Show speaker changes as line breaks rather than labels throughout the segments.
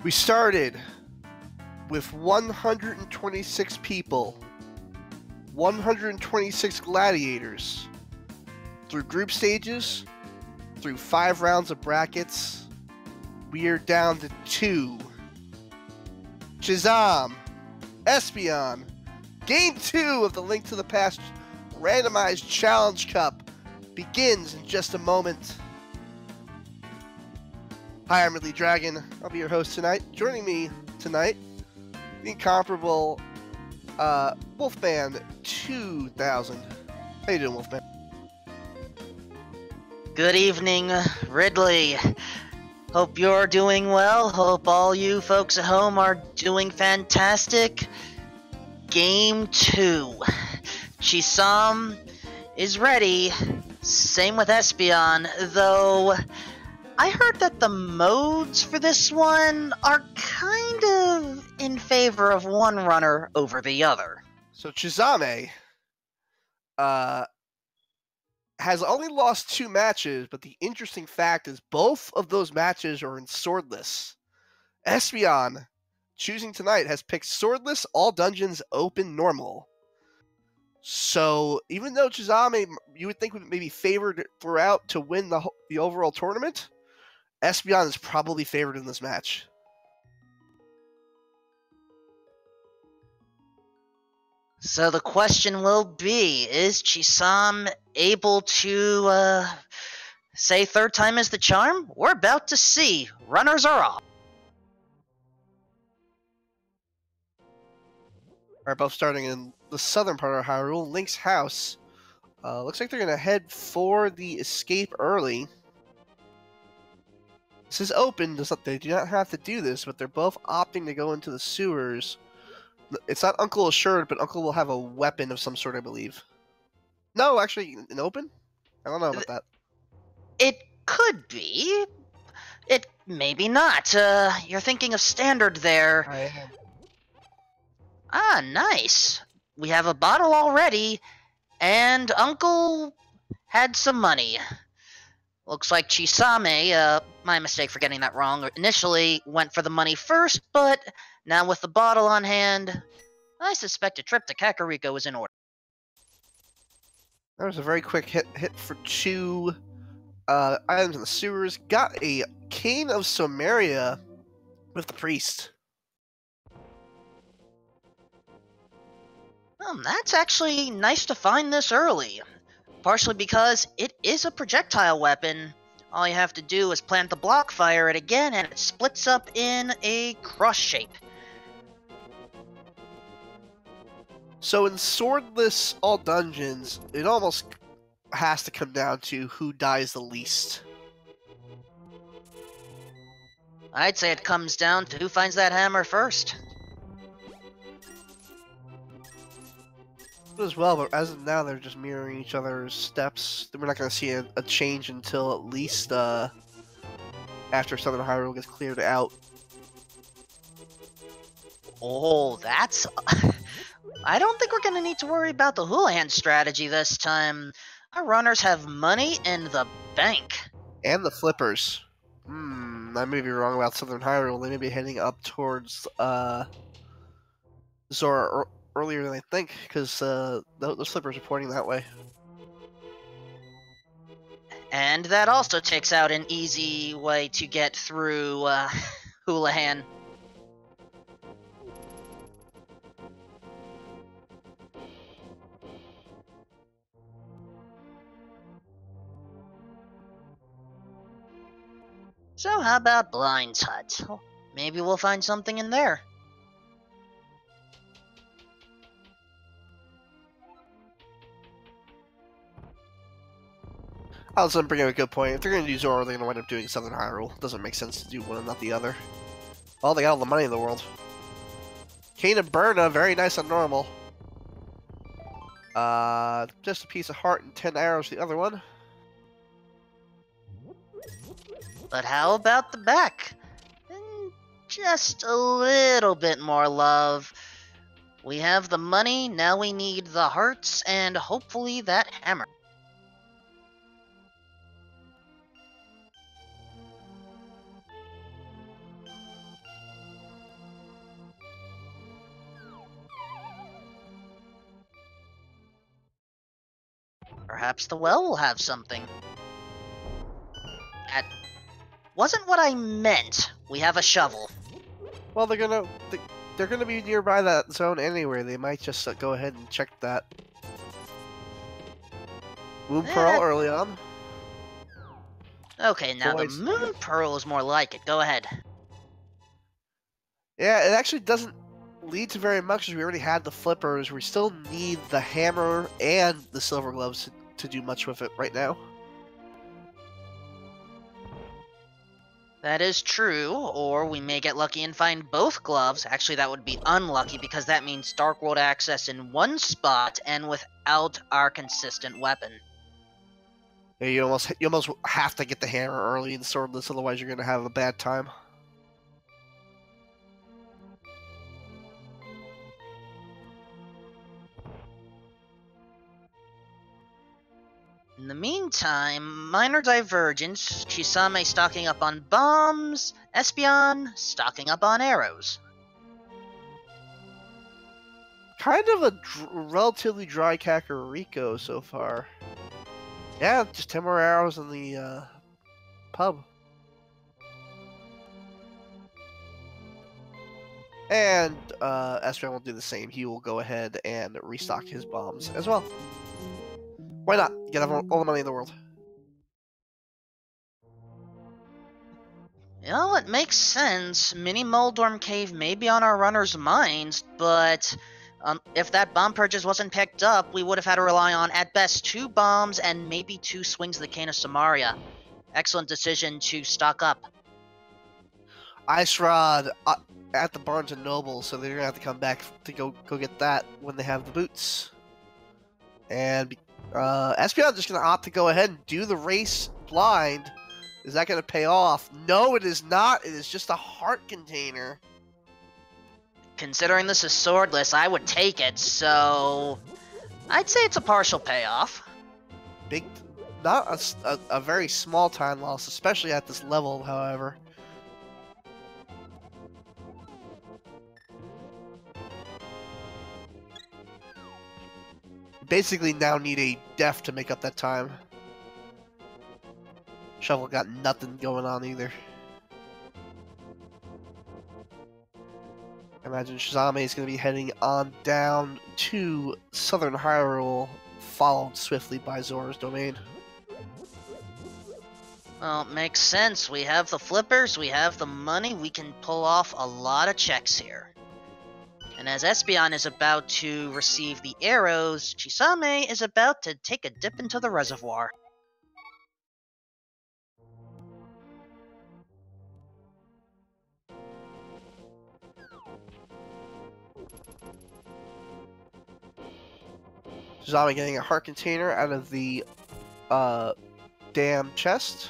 We started with 126 people, 126 gladiators, through group stages, through 5 rounds of brackets. We are down to 2. Chisame, Espeon, Game 2 of the Link to the Past Randomized Challenge Cup begins in just a moment. Hi, I'm Ridley Dragon. I'll be your host tonight. Joining me tonight, the incomparable Wolfman 2000. How you doing, Wolfman?
Good evening, Ridley. Hope you're doing well. Hope all you folks at home are doing fantastic. Game 2. Chisame is ready. Same with Espeon, though I heard that the modes for this one are kind of in favor of one runner over the other.
So Chisame has only lost 2 matches, but the interesting fact is both of those matches are in swordless. Espeon, choosing tonight, has picked swordless, all dungeons open, normal. So even though Chisame, you would think, would maybe favored throughout to win the overall tournament, Espeon is probably favored in this match.
So the question will be, is Chisame able to, say third time is the charm? We're about to see. Runners are off.
Alright, both starting in the southern part of Hyrule, Link's house. Looks like they're going to head for the escape early. This is open. They do not have to do this, but they're both opting to go into the sewers. It's not Uncle assured, but Uncle will have a weapon of some sort, I believe. No, actually, an open? I don't know about that.
It could be. It maybe not. You're thinking of standard there.
I am.
Ah, nice. We have a bottle already, and Uncle had some money. Looks like Chisame, my mistake for getting that wrong, initially went for the money first, but now with the bottle on hand, I suspect a trip to Kakariko is in order.
That was a very quick hit for 2 items in the sewers. Got a Cane of Somaria with the priest.
That's actually nice to find this early. Partially because it is a projectile weapon. All you have to do is plant the block, fire it again, and it splits up in a cross shape.
So in swordless all dungeons, it almost has to come down to who dies the least.
I'd say it comes down to who finds that hammer first.
As well, but as of now, they're just mirroring each other's steps. We're not going to see a change until at least after Southern Hyrule gets cleared out.
Oh, that's... I don't think we're going to need to worry about the hula hand strategy this time. Our runners have money in the bank.
And the flippers. I may be wrong about Southern Hyrule. They may be heading up towards Zora earlier than I think, because those flippers are pointing that way.
And that also takes out an easy way to get through Houlihan. So how about Blind's Hut? Maybe we'll find something in there.
I was bring up a good point. If they're going to do Zora, they're going to wind up doing Southern Hyrule. It doesn't make sense to do one and not the other. Well, they got all the money in the world. Cane of Burna, very nice on normal. Just a piece of heart and 10 arrows the other one.
But how about the back? Just a little bit more love. We have the money, now we need the hearts, and hopefully that hammer. Perhaps the well will have something. That wasn't what I meant. We have a shovel.
Well, they're gonna be nearby that zone anyway. They might just go ahead and check that. Moon Pearl early on.
Okay, now
Boys.
the Moon Pearl is more like it. Go ahead.
Yeah, it actually doesn't lead to very much as we already had the flippers. We still need the hammer and the silver gloves to do much with it right now.
That is true, or we may get lucky and find both gloves. Actually, that would be unlucky because that means Dark World access in one spot and without our consistent weapon.
Yeah, you almost have to get the hammer early in Swordless, otherwise you're gonna have a bad time.
In the meantime, minor divergence, Chisame stocking up on bombs, Espeon stocking up on arrows.
Kind of a relatively dry Kakariko so far. Yeah, just 10 more arrows in the pub. And Espeon will do the same. He will go ahead and restock his bombs as well. Why not? Get all the money in the world.
You know, it makes sense. Mini Moldorm Cave may be on our runners' minds, but if that bomb purchase wasn't picked up, we would have had to rely on, at best, 2 bombs and maybe 2 swings of the Cane of Samaria. Excellent decision to stock up.
Ice Rod at the Barnes & Noble, so they're going to have to come back to go get that when they have the boots. And Espeon just going to opt to go ahead and do the race blind. Is that going to pay off? No, it is not. It is just a heart container.
Considering this is swordless, I would take it, so I'd say it's a partial payoff.
Not a very small time loss, especially at this level, however. You basically now need a def to make up that time. Shovel got nothing going on either. I imagine Chisame is going to be heading on down to Southern Hyrule, followed swiftly by Zora's Domain.
Well, it makes sense. We have the flippers, we have the money, we can pull off a lot of checks here. And as Espeon is about to receive the arrows, Chisame is about to take a dip into the reservoir.
Chisame getting a heart container out of the damn chest.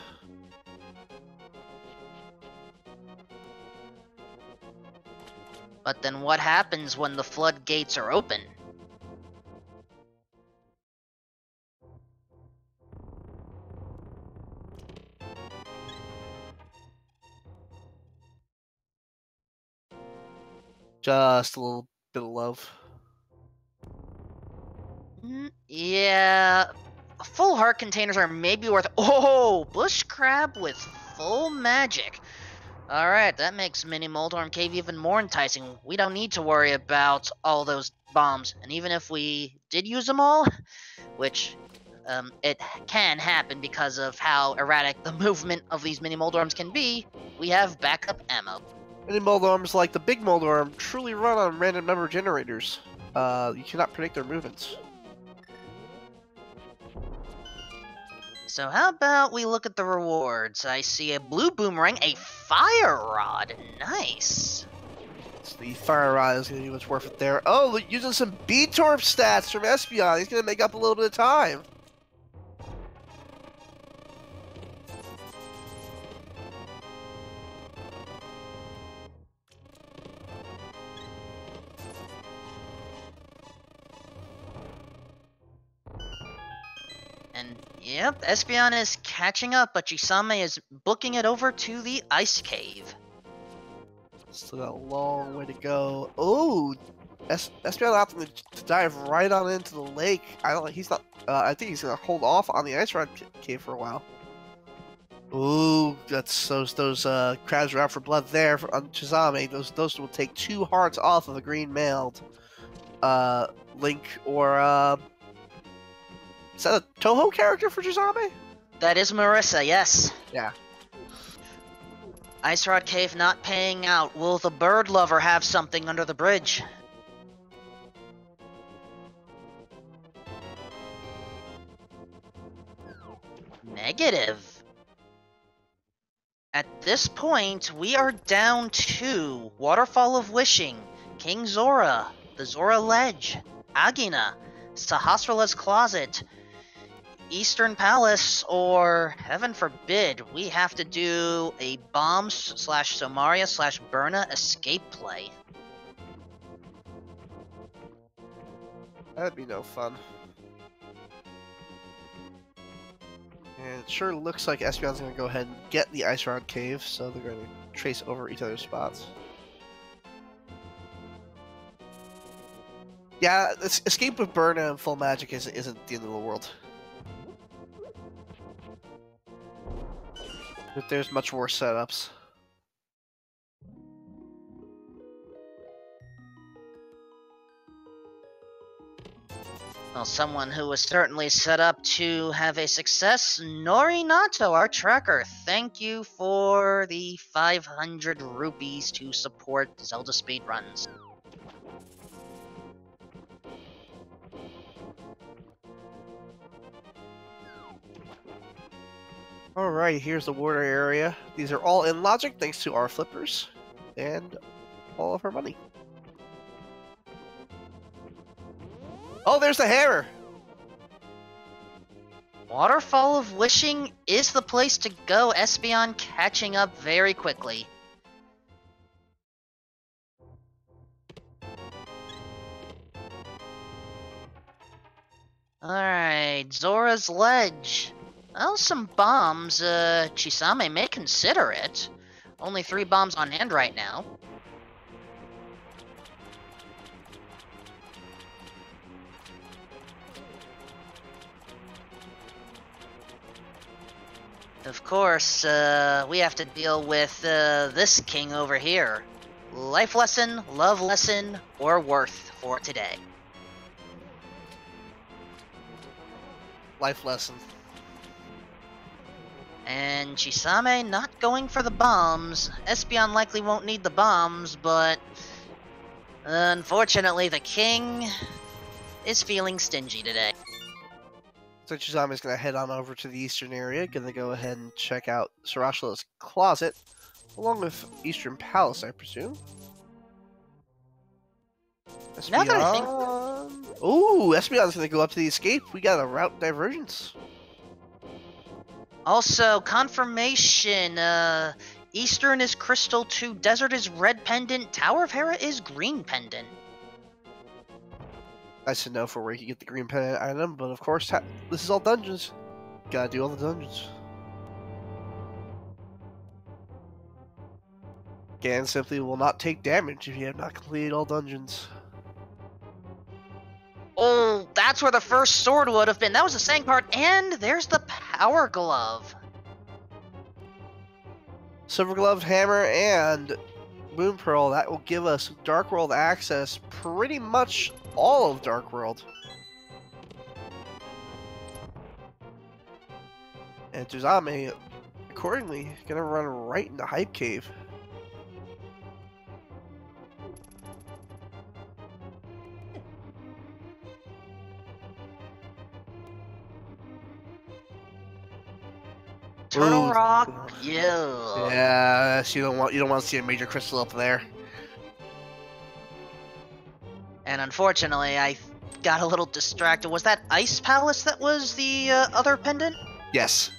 But then what happens when the floodgates are open?
Just a little bit of love.
Yeah, full heart containers are maybe worth... Oh, bush crab with full magic. Alright, that makes Mini Moldorm Cave even more enticing. We don't need to worry about all those bombs. And even if we did use them all, which it can happen because of how erratic the movement of these Mini Moldorms can be, we have backup ammo.
Mini Moldorms, like the big Moldorm, truly run on random number generators. You cannot predict their movements.
So how about we look at the rewards? I see a blue boomerang, a fire rod. Nice.
So the fire rod is going to do what's worth it there. Oh, look, using some B-Torp stats from Espeon. He's going to make up a little bit of time.
And yep, Espeon is catching up, but Chisame is booking it over to the ice cave.
Still got a long way to go. Oh, Espeon opting to dive right on into the lake. I don't. He's not. I think he's gonna hold off on the Ice Rod Cave for a while. Ooh, that's those crabs are out for blood there on Chisame. Those will take 2 hearts off of a green mailed Link or is that a Toho character for Chisame?
That is Marissa, yes.
Yeah.
Ice Rod Cave not paying out. Will the bird lover have something under the bridge? Negative. At this point, we are down to Waterfall of Wishing, King Zora, the Zora Ledge, Agina, Sahasrala's Closet, Eastern Palace, or, heaven forbid, we have to do a Bomb/Somaria/Burna escape play.
That'd be no fun. And it sure looks like Espeon's going to go ahead and get the Ice Rod Cave, so they're going to trace over each other's spots. Yeah, escape with Burna and full magic isn't the end of the world. But there's much worse setups.
Well, someone who was certainly set up to have a success, Norinato, our tracker. Thank you for the 500 rupees to support Zelda speedruns.
Alright, here's the water area. These are all in logic thanks to our flippers and all of our money. Oh, there's the hammer!
Waterfall of Wishing is the place to go. Espeon catching up very quickly. Alright, Zora's Ledge. Well, some bombs. Chisame may consider it. Only 3 bombs on hand right now. Of course, we have to deal with this king over here. Life lesson, love lesson, or worth for today.
Life lesson.
And Chisame not going for the bombs. Espeon likely won't need the bombs, but unfortunately the king is feeling stingy today.
So Chisame's going to head on over to the eastern area, going to go ahead and check out Sahasrala's Closet, along with Eastern Palace, I presume.
Now that I think...
Ooh, Espeon's going to go up to the escape. We got a route divergence.
Also, confirmation, Eastern is Crystal 2, Desert is Red Pendant, Tower of Hera is Green Pendant.
Nice to know for where you can get the green pendant item, but of course, this is all dungeons. Gotta do all the dungeons. Gan simply will not take damage if you have not completed all dungeons.
Oh, that's where the first sword would have been. That was the sang part, and there's the power glove.
Silver Gloved Hammer and Moon Pearl, that will give us Dark World access pretty much all of Dark World. And Chisame, accordingly, gonna run right into Hype Cave.
Turtle
Ooh.
Rock, yeah.
Yeah, so you don't want to see a major crystal up there.
And unfortunately, I got a little distracted. Was that Ice Palace that was the other pendant?
Yes.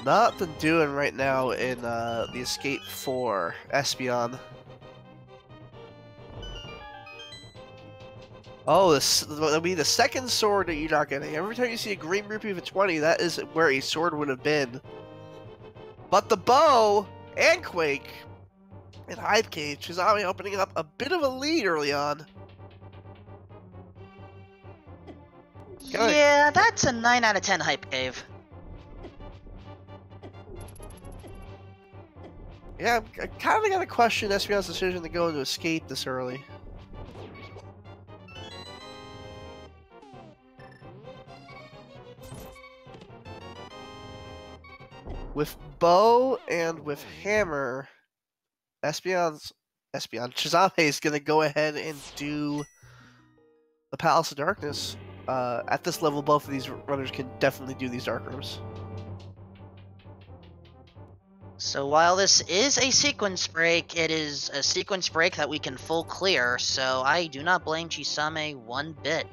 Nothing doing right now in the escape for Espeon. Oh, that'll be the second sword that you're not getting. Every time you see a green rupee of a 20, that is where a sword would have been. But the bow and Quake in Hype Cave. Chisame opening up a bit of a lead early on.
Yeah, that's a 9 out of 10 Hype Cave.
Yeah, I kind of got to question Espeon's decision to go into Escape this early. With Bow and with Hammer, Chisame is going to go ahead and do the Palace of Darkness. At this level, both of these runners can definitely do these Dark Rooms.
So while this is a sequence break, it is a sequence break that we can full clear, so I do not blame Chisame one bit.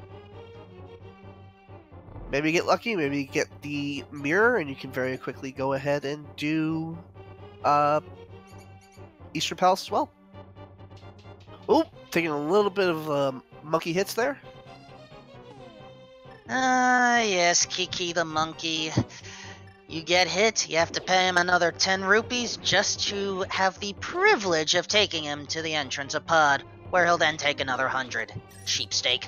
Maybe get lucky, maybe get the mirror, and you can very quickly go ahead and do Eastern Palace as well. Oh, taking a little bit of monkey hits there.
Yes, Kiki the monkey. You get hit, you have to pay him another 10 rupees just to have the privilege of taking him to the entrance of Pod, where he'll then take another 100. Cheapsteak.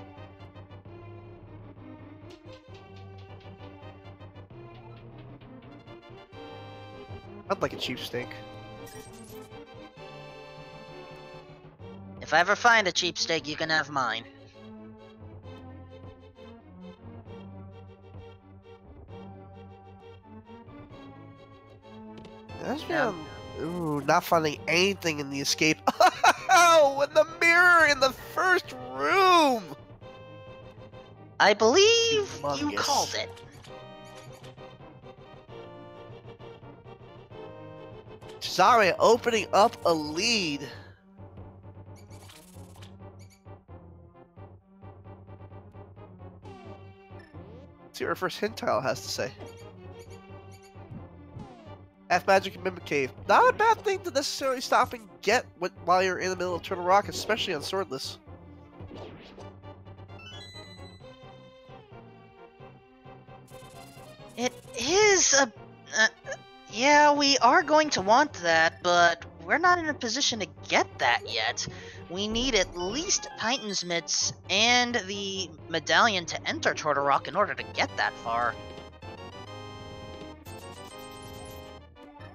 I'd like a cheapsteak.
If I ever find a cheapsteak, you can have mine.
Ooh, not finding anything in the escape. Oh, in the mirror in the first room!
I believe
Humongous.
you called it.
Chisame opening up a lead. Let's see what our first hint tile has to say. Half Magic and Mimic Cave. Not a bad thing to necessarily stop and get while you're in the middle of Turtle Rock, especially on Swordless.
It is a... yeah, we are going to want that, but we're not in a position to get that yet. We need at least Titan's Mitts and the medallion to enter Turtle Rock in order to get that far.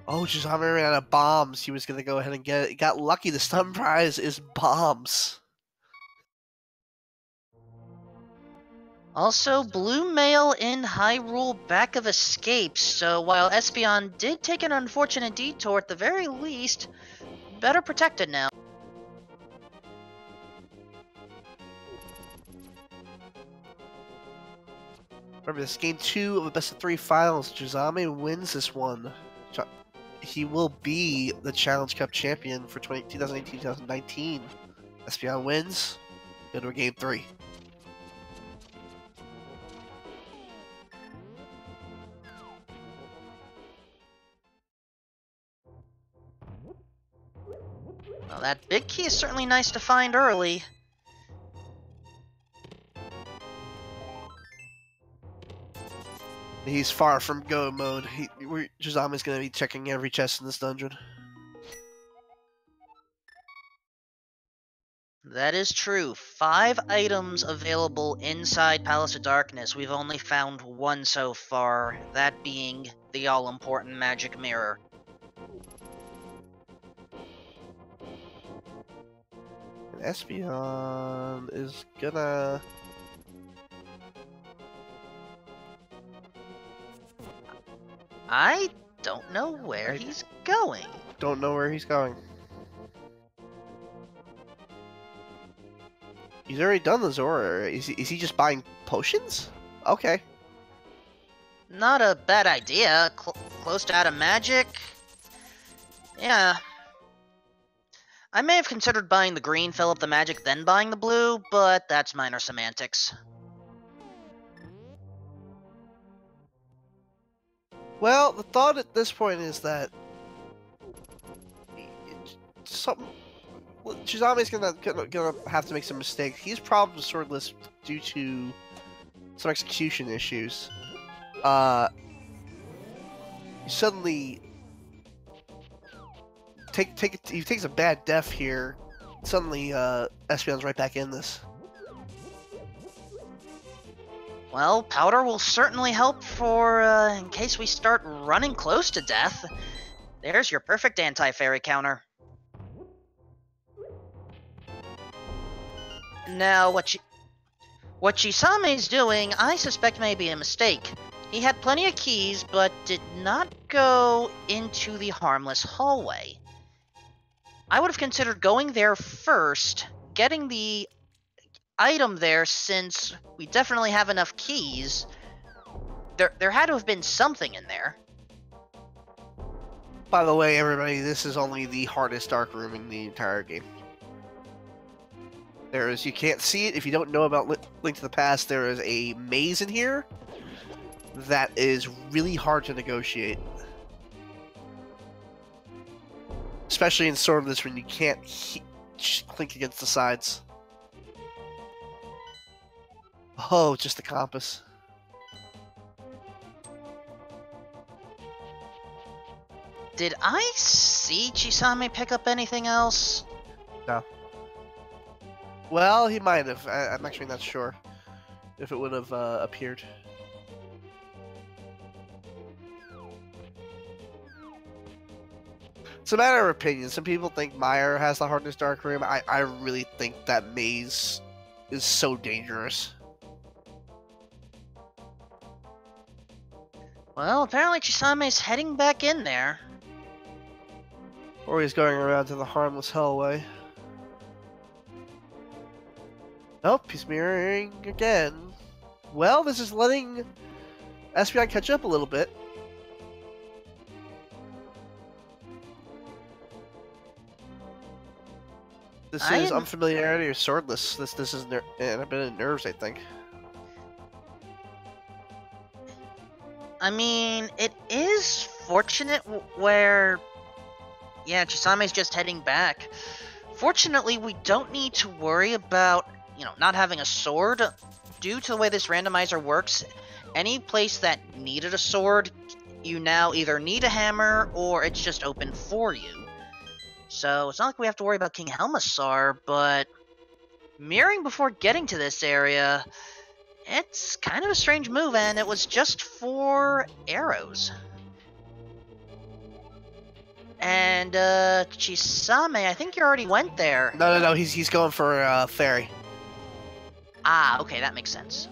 Oh, Chisame ran out of bombs. He was going to go ahead and get it. He got lucky. The stun prize is bombs.
Also, Blue Mail in Hyrule back of Escape, so while Espeon did take an unfortunate detour, at the very least, better protected now.
Remember, this game 2 of the best of 3 finals. Chisame wins this one. He will be the Challenge Cup champion for 2018-2019. Espeon wins. Go to a game 3.
Well, that big key is certainly nice to find early.
He's far from go mode. Chisame's going to be checking every chest in this dungeon.
That is true. 5 items available inside Palace of Darkness. We've only found 1 so far, that being the all-important magic mirror.
And Espeon is gonna...
I don't know where he's going.
Don't know where he's going. He's already done the Zora. Is he just buying potions? Okay.
Not a bad idea. Close to out of magic. Yeah. I may have considered buying the green, fill up the magic, then buying the blue, but that's minor semantics.
Well, the thought at this point is that Chisame's gonna have to make some mistakes. He's probably swordless due to some execution issues. Suddenly he takes a bad death here. Suddenly, Espeon's right back in this.
Well, powder will certainly help for in case we start running close to death. There's your perfect anti-fairy counter. Now, what Chisame's doing, I suspect may be a mistake. He had plenty of keys, but did not go into the harmless hallway. I would have considered going there first, getting the item there since we definitely have enough keys. There had to have been something in there.
By the way, everybody, this is only the hardest dark room in the entire game. You can't see it if you don't know about Link to the Past. There is a maze in here that is really hard to negotiate. Especially in Swordless when you can't clink against the sides. Oh, just the compass.
Did I see Chisame pick up anything else?
No. Well, he might have. I'm actually not sure if it would have appeared. It's a matter of opinion. Some people think Meyer has the hardest dark room. I really think that maze is so dangerous.
Well, apparently Chisame's heading back in there.
Or he's going around to the harmless hallway. Nope, he's mirroring again. Well, this is letting Espeon catch up a little bit. This is unfamiliarity or swordless. This is a bit of nerves, I think.
I mean, it is fortunate where, yeah, Chisame's just heading back. Fortunately, we don't need to worry about, not having a sword. Due to the way this randomizer works, any place that needed a sword, you now either need a hammer or it's just open for you. So it's not like we have to worry about King Helmasaur, but mirroring before getting to this area, it's kind of a strange move, and it was just 4 arrows. And, Chisame, I think you already went there.
No, he's going for Fairy.
Ah, okay, that makes sense.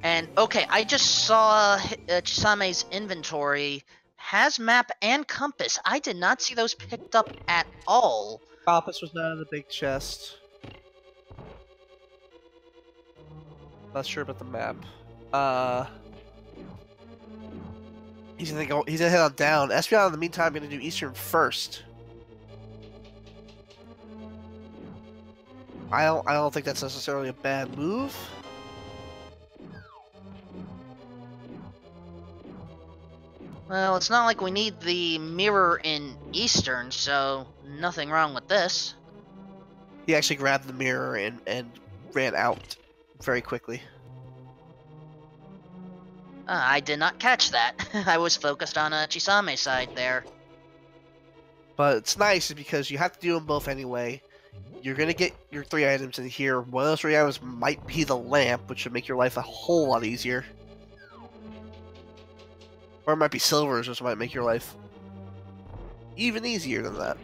And, okay, I just saw Chisame's inventory. Has map and compass. I did not see those picked up at all.
Compass was not in the big chest. Not sure about the map. He's gonna head on down. Espeon in the meantime gonna do Eastern first. I don't think that's necessarily a bad move.
Well, it's not like we need the mirror in Eastern, so nothing wrong with this.
He actually grabbed the mirror and ran out very quickly.
I did not catch that. I was focused on Chisame's side there.
But it's nice because you have to do them both anyway. You're going to get your 3 items in here. One of those 3 items might be the lamp, which should make your life a whole lot easier. Or it might be silvers, which might make your life even easier than that.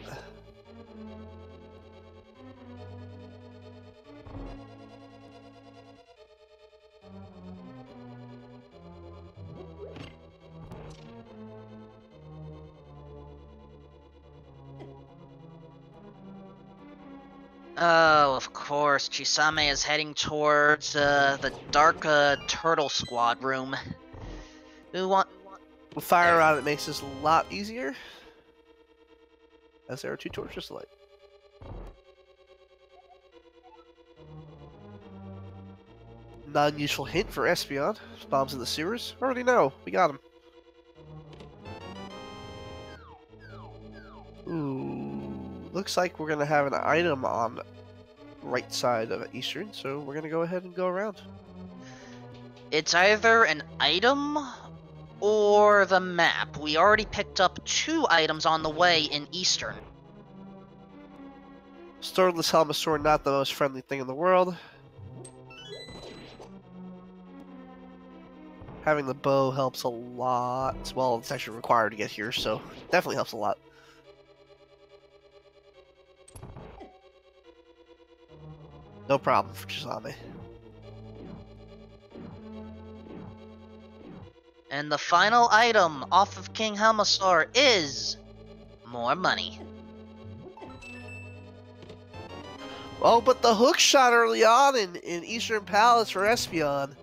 Oh, of course, Chisame is heading towards the Dark Turtle Squad room.
With fire on it makes this a lot easier, as there are 2 torches to light. Non-useful hint for Espeon. Bombs in the sewers? Already know. We got him. Ooh, looks like we're gonna have an item on right side of Eastern, so we're gonna go ahead and go around.
It's either an item or the map. We already picked up 2 items on the way in Eastern.
Swordless Helmasaur, not the most friendly thing in the world. Having the bow helps a lot. Well, it's actually required to get here, so definitely helps a lot. No problem for Chisame.
And the final item off of King Helmasaur is more money.
Oh, but the hook shot early on in Eastern Palace for Espeon.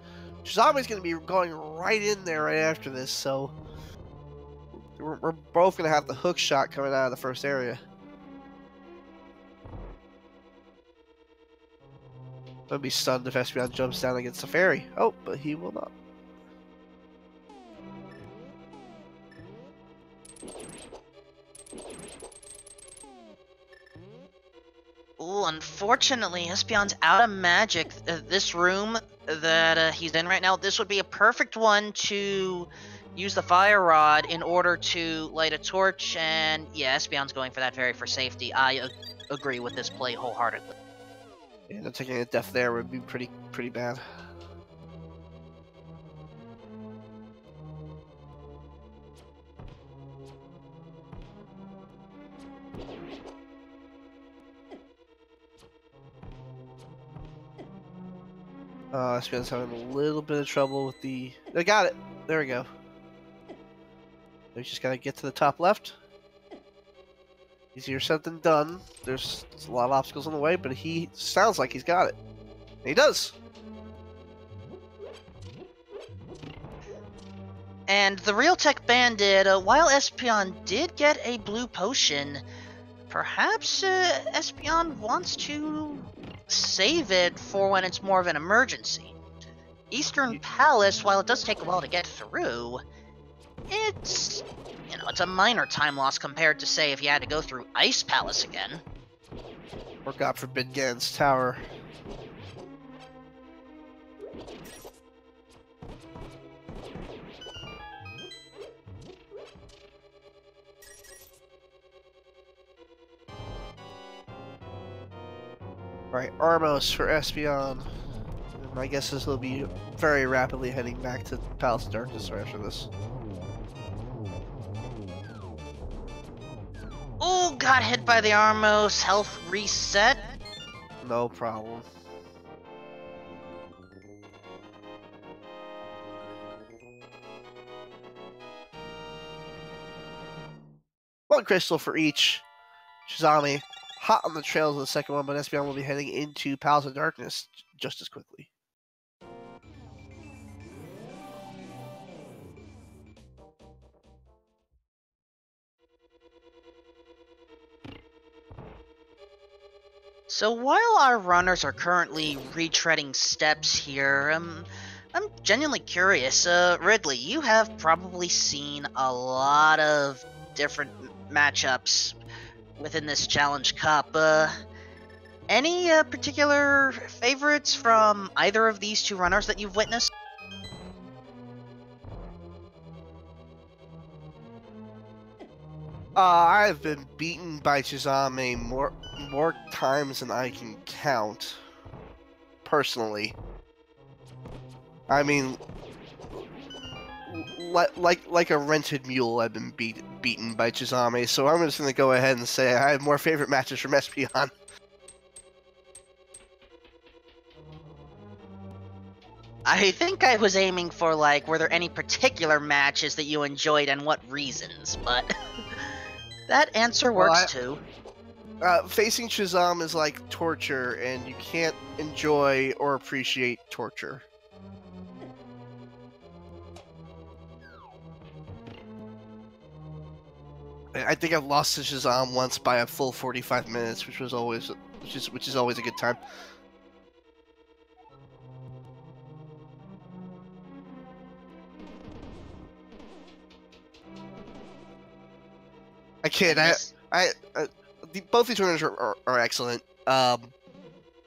Chisame's going to be going right in there right after this, so we're both going to have the hook shot coming out of the first area. I'll be stunned if Espeon jumps down against the fairy. Oh, but he will not.
Ooh, unfortunately, Espeon's out of magic. This room that he's in right now, this would be a perfect one to use the fire rod in order to light a torch, and yeah, Espeon's going for that fairy for safety. I agree with this play wholeheartedly.
Yeah, taking a death there would be pretty bad. Espeon's having a little bit of trouble with the... They got it! There we go. We just gotta get to the top left. Easier said than done. There's a lot of obstacles on the way, but he sounds like he's got it. And he does!
And the Realtek Bandit, while Espeon did get a blue potion, perhaps Espeon wants to save it for when it's more of an emergency. Eastern Palace, while it does take a while to get through, it's, you know, it's a minor time loss compared to, say, if you had to go through Ice Palace again.
Or God forbid Ganon's Tower. Right, Armos for Espeon. My guess is he'll be very rapidly heading back to Palace of Darkness right after this.
Oh, got hit by the Armos. Health reset.
No problem. One crystal for each. Chisame hot on the trails of the second one, but Espeon will be heading into Palace of Darkness just as quickly.
So while our runners are currently retreading steps here, I'm genuinely curious. Ridley, you have probably seen a lot of different matchups within this Challenge Cup. Any particular favorites from either of these 2 runners that you've witnessed?
I've been beaten by Chisame more times than I can count. Personally, I mean, like a rented mule, I've been beaten by Chisame. So I'm just gonna go ahead and say I have more favorite matches from Espeon.
I think I was aiming for, like, were there any particular matches that you enjoyed and what reasons, but that answer works too.
Facing Chisame is like torture, and you can't enjoy or appreciate torture. I think I've lost to Chisame once by a full 45 minutes, which is always a good time. I kid. Both these runners are excellent. I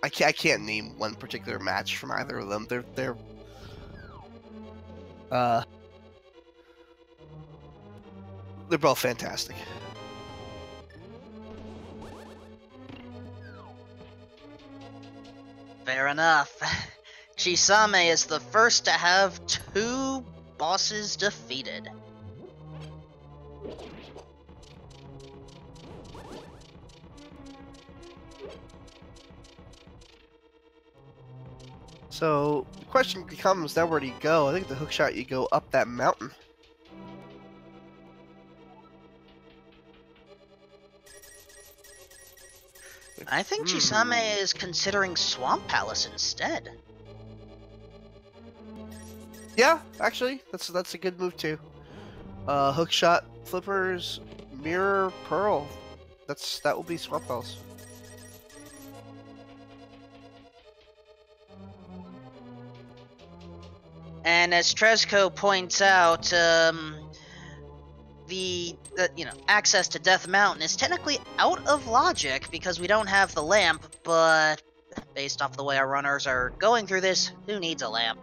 can't name one particular match from either of them. They're They're both fantastic.
Fair enough. Chisame is the first to have 2 bosses defeated.
So the question becomes now, where do you go? I think the hook shot, you go up that mountain.
I think Chisame is considering Swamp Palace instead.
Yeah, actually, that's a good move too. Hook shot, flippers, mirror, pearl. That will be Swamp Palace.
And as Tresco points out, access to Death Mountain is technically out of logic because we don't have the lamp, but based off the way our runners are going through this, who needs a lamp?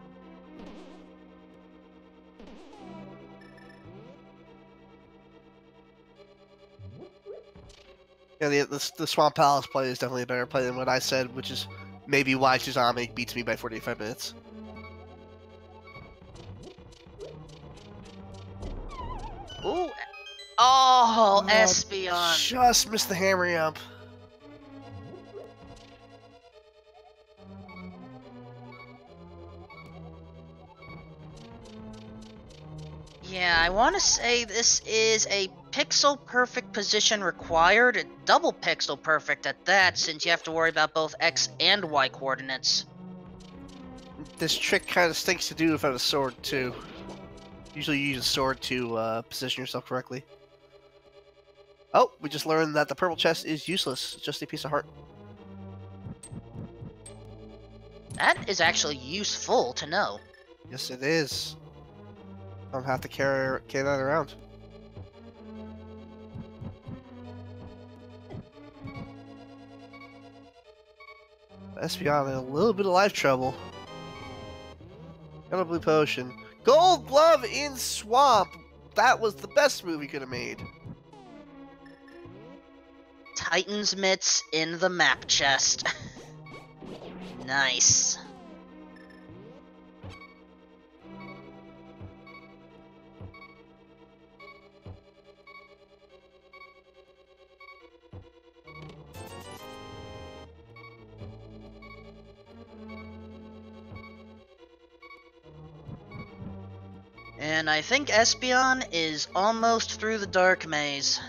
Yeah, the Swamp Palace play is definitely a better play than what I said, which is maybe why Chisame beats me by 45 minutes.
Ooh. Oh, Espeon.
Just missed the hammer up.
Yeah, I want to say this is a pixel perfect position required, double pixel perfect at that, since you have to worry about both X and Y coordinates.
This trick kind of stinks to do without a sword too. Usually you use a sword to position yourself correctly. Oh, we just learned that the purple chest is useless. It's just a piece of heart.
That is actually useful to know.
Yes, it is. I don't have to carry that around. Espeon in a little bit of life trouble. Got a blue potion. Gold glove in swamp. That was the best move he could have made.
Titan's mitts in the map chest. Nice. And I think Espeon is almost through the dark maze.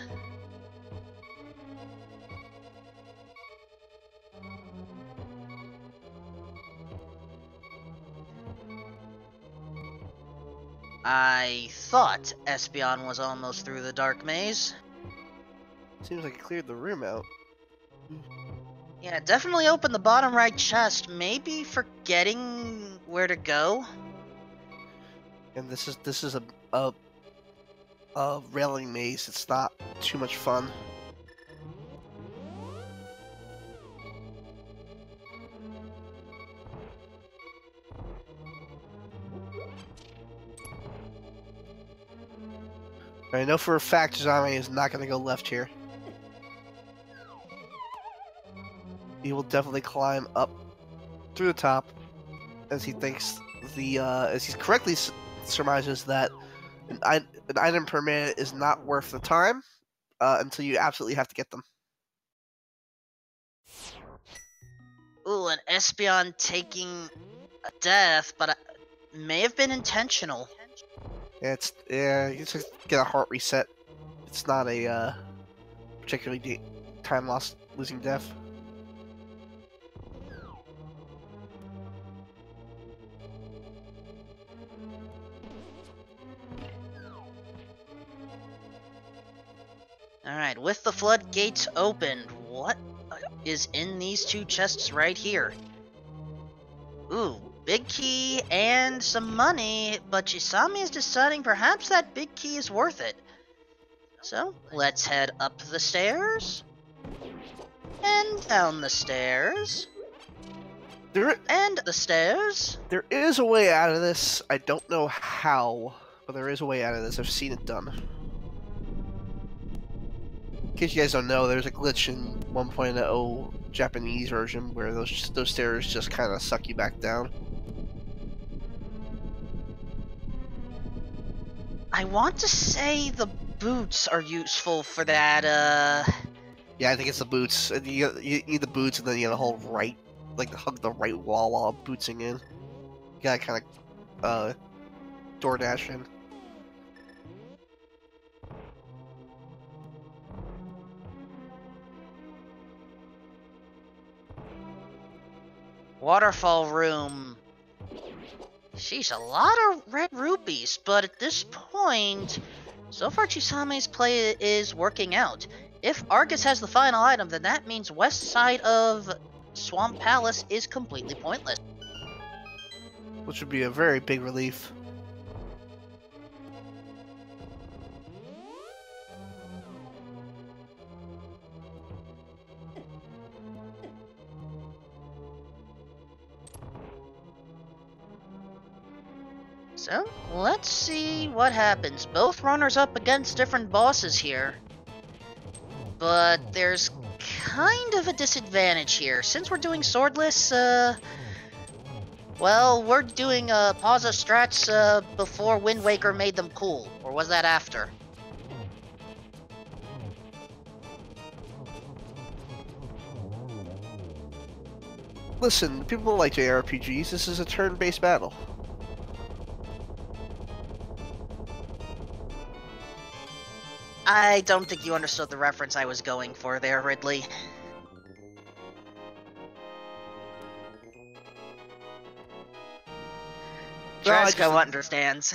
I thought Espeon was almost through the dark maze.
Seems like it cleared the room out.
Yeah, definitely opened the bottom right chest, maybe forgetting where to go.
And this is a railing maze. It's not too much fun. I know for a fact Chisame is not going to go left here. He will definitely climb up through the top, as he thinks as he correctly surmises that an item per minute is not worth the time until you absolutely have to get them.
Ooh, an Espeon taking a death, but may have been intentional.
Yeah, you just get a heart reset. It's not a particularly time loss losing death.
Alright, with the floodgates opened, what is in these 2 chests right here? Ooh, big key and some money, but Chisame is deciding perhaps that big key is worth it. So, let's head up the stairs, and down the stairs. And the stairs.
There is a way out of this. I don't know how, but there is a way out of this. I've seen it done. In case you guys don't know, there's a glitch in 1.0 Japanese version where those stairs just kind of suck you back down.
I want to say the boots are useful for that,
Yeah, I think it's the boots. You need the boots, and then you gotta hold right, like hug the right wall while bootsing in. You gotta kind of, door dash in.
Waterfall room. Sheesh, a lot of red rupees, but at this point, so far Chisame's play is working out. If Argus has the final item, then that means west side of Swamp Palace is completely pointless.
Which would be a very big relief.
So, let's see what happens. Both runners up against different bosses here. But there's kind of a disadvantage here. Since we're doing swordless, well, we're doing Pause of Strats before Wind Waker made them cool. Or was that after?
Listen, people like JRPGs. This is a turn-based battle.
I don't think you understood the reference I was going for there, Ridley. Trashko understands.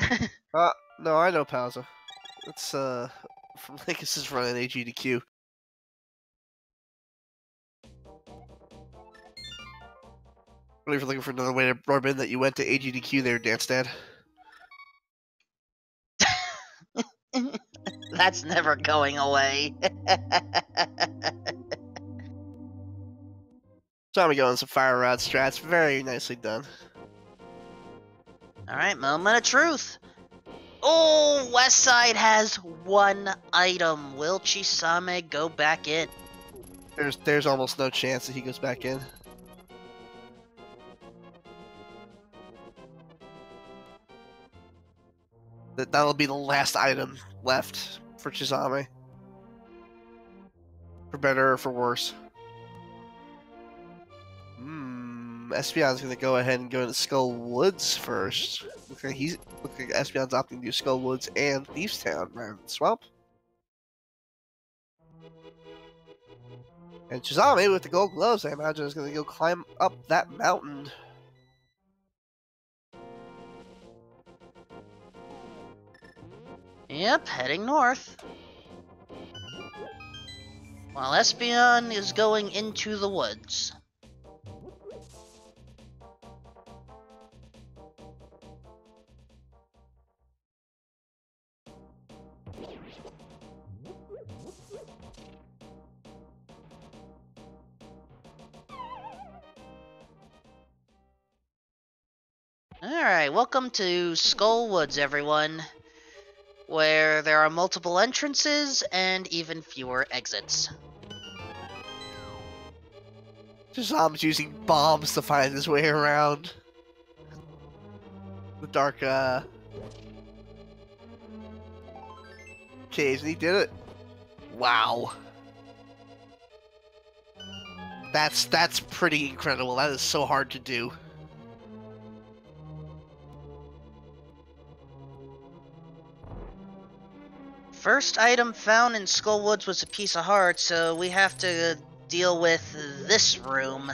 No, I know Pausa. It's, from Lakis' run in AGDQ. Really, if you're looking for another way to rub in that you went to AGDQ there, Dance Dad.
That's never going away.
Time to go on some fire rod strats. Very nicely done.
Alright, moment of truth. Oh, West Side has one item. Will Chisame go back in?
There's almost no chance that he goes back in. That'll be the last item left for Chisame. For better or for worse. Espeon's gonna go ahead and go to Skull Woods first. Looks like Espeon's opting to do Skull Woods and Thieves Town rather than Swamp. And Chisame with the gold gloves, I imagine, is gonna go climb up that mountain.
Yep, heading north. While Espeon is going into the woods. Alright, welcome to Skull Woods, everyone. Where there are multiple entrances and even fewer exits.
Chisame's using bombs to find his way around the dark, caves, and he did it. Wow. That's pretty incredible. That is so hard to do.
First item found in Skull Woods was a piece of heart, so we have to deal with this room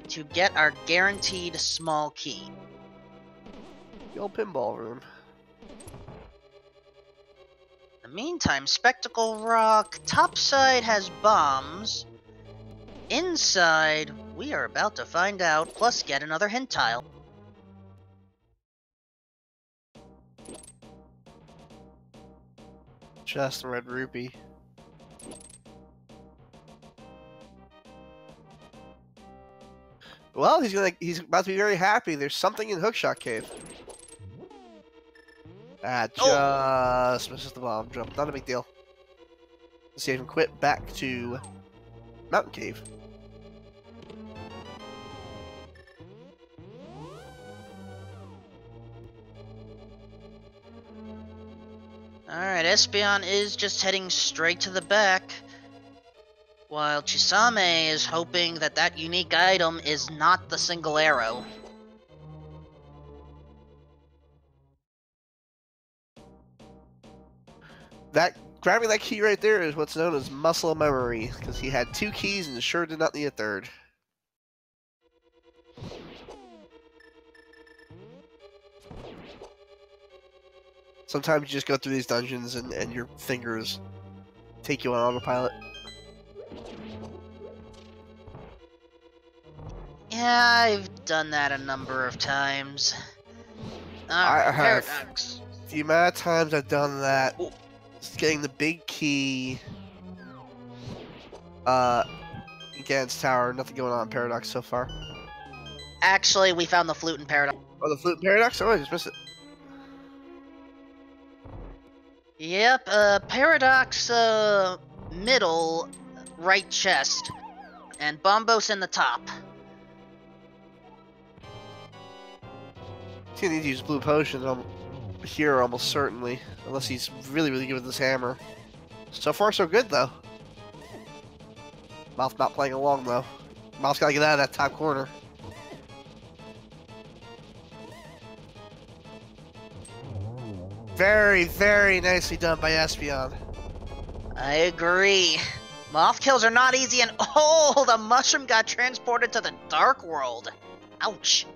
to get our guaranteed small key.
The old pinball room.
In the meantime, Spectacle Rock topside has bombs. Inside, we are about to find out, plus get another hint tile.
Just a red rupee. Well, he's about to be very happy. There's something in Hookshot Cave. Just misses the bomb jump. Not a big deal. Let's see if I can quit back to Mountain Cave.
Alright, Espeon is just heading straight to the back, while Chisame is hoping that that unique item is not the single arrow.
Grabbing that key right there is what's known as muscle memory, because he had 2 keys and sure did not need a third. Sometimes you just go through these dungeons and your fingers take you on autopilot.
Yeah, I've done that a number of times.
I have.
Paradox.
The amount of times I've done that, getting the big key against tower, nothing going on in Paradox so far.
Actually, we found the flute in Paradox.
Oh, the flute in Paradox? Oh, I just missed it.
Yep, Paradox, middle, right chest, and Bombos in the top.
He's gonna need to use blue potion here almost certainly, unless he's really, really good with this hammer. So far, so good though. Mouth not playing along though. Mouth's gotta get out of that top corner. Very, very nicely done by Espeon.
I agree. Moth kills are not easy, and oh, the mushroom got transported to the Dark World. Ouch.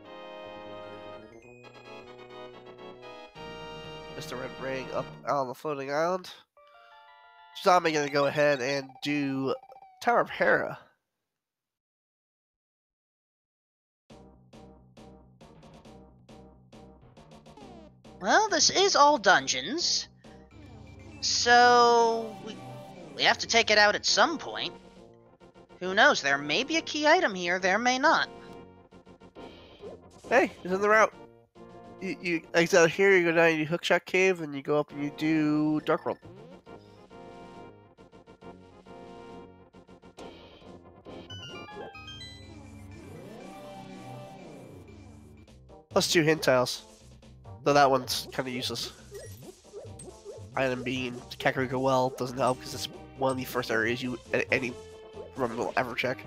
Mr. Red Ring up on the floating island. Chisame gonna go ahead and do Tower of Hera.
Well, this is all dungeons, so we have to take it out at some point. Who knows, there may be a key item here, there may not.
Hey, he's in the route. You exit out here, you go down, you do Hookshot Cave, and you go up and you do Dark World. Plus 2 hint tiles. Though that one's kind of useless. Item being Kakariko Well doesn't help because it's one of the first areas any run will ever check.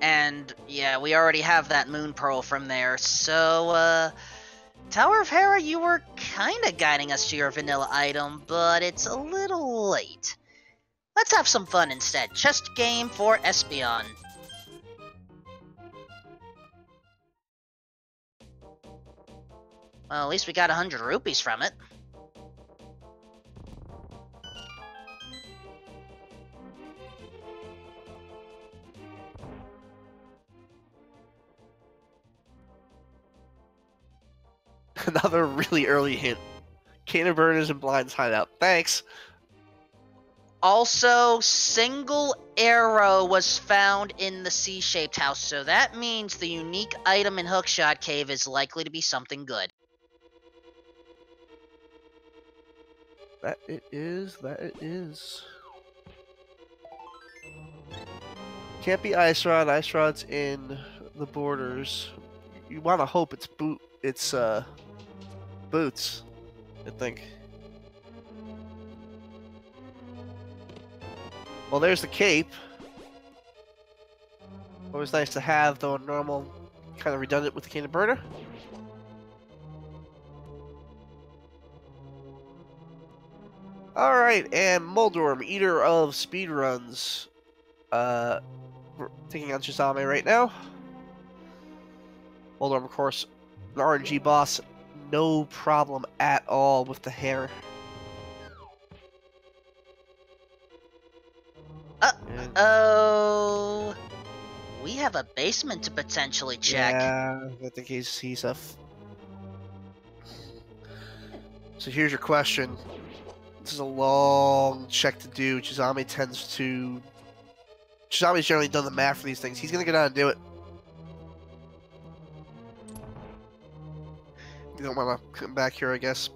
And yeah, we already have that Moon Pearl from there, so Tower of Hera, you were kinda guiding us to your vanilla item, but it's a little late. Let's have some fun instead. Chest game for Espeon. Well, at least we got 100 rupees from it.
Another really early hint. Cannon Burners and Blind's hideout. Thanks.
Also, single arrow was found in the C-shaped house, so that means the unique item in Hookshot Cave is likely to be something good.
That it is, that it is. Can't be Ice Rod. Ice Rod's in the borders. You want to hope it's boots, I think. Well, there's the cape. Always nice to have, though normal, kind of redundant with the Cannon Burner. Alright, and Moldorm, Eater of Speedruns. We're taking on Chisame right now. Moldorm, of course, an RNG boss. No problem at all with the hair.
Uh-oh. We have a basement to potentially check.
Yeah, I think he's a... So here's your question. This is a long check to do. Chisame's generally done the math for these things. He's gonna go down and do it. You don't want to come back here, I guess.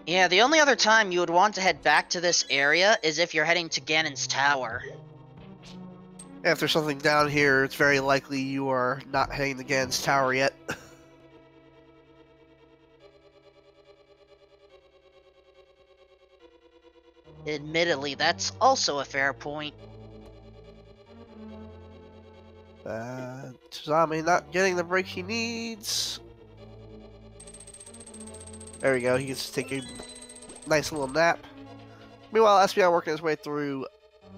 Yeah, the only other time you would want to head back to this area is if you're heading to Ganon's tower.
If there's something down here, it's very likely you are not heading to Ganon's tower yet.
Admittedly, that's also a fair point.
Chisame not getting the break he needs. There we go. He gets to take a nice little nap. Meanwhile, espeon working his way through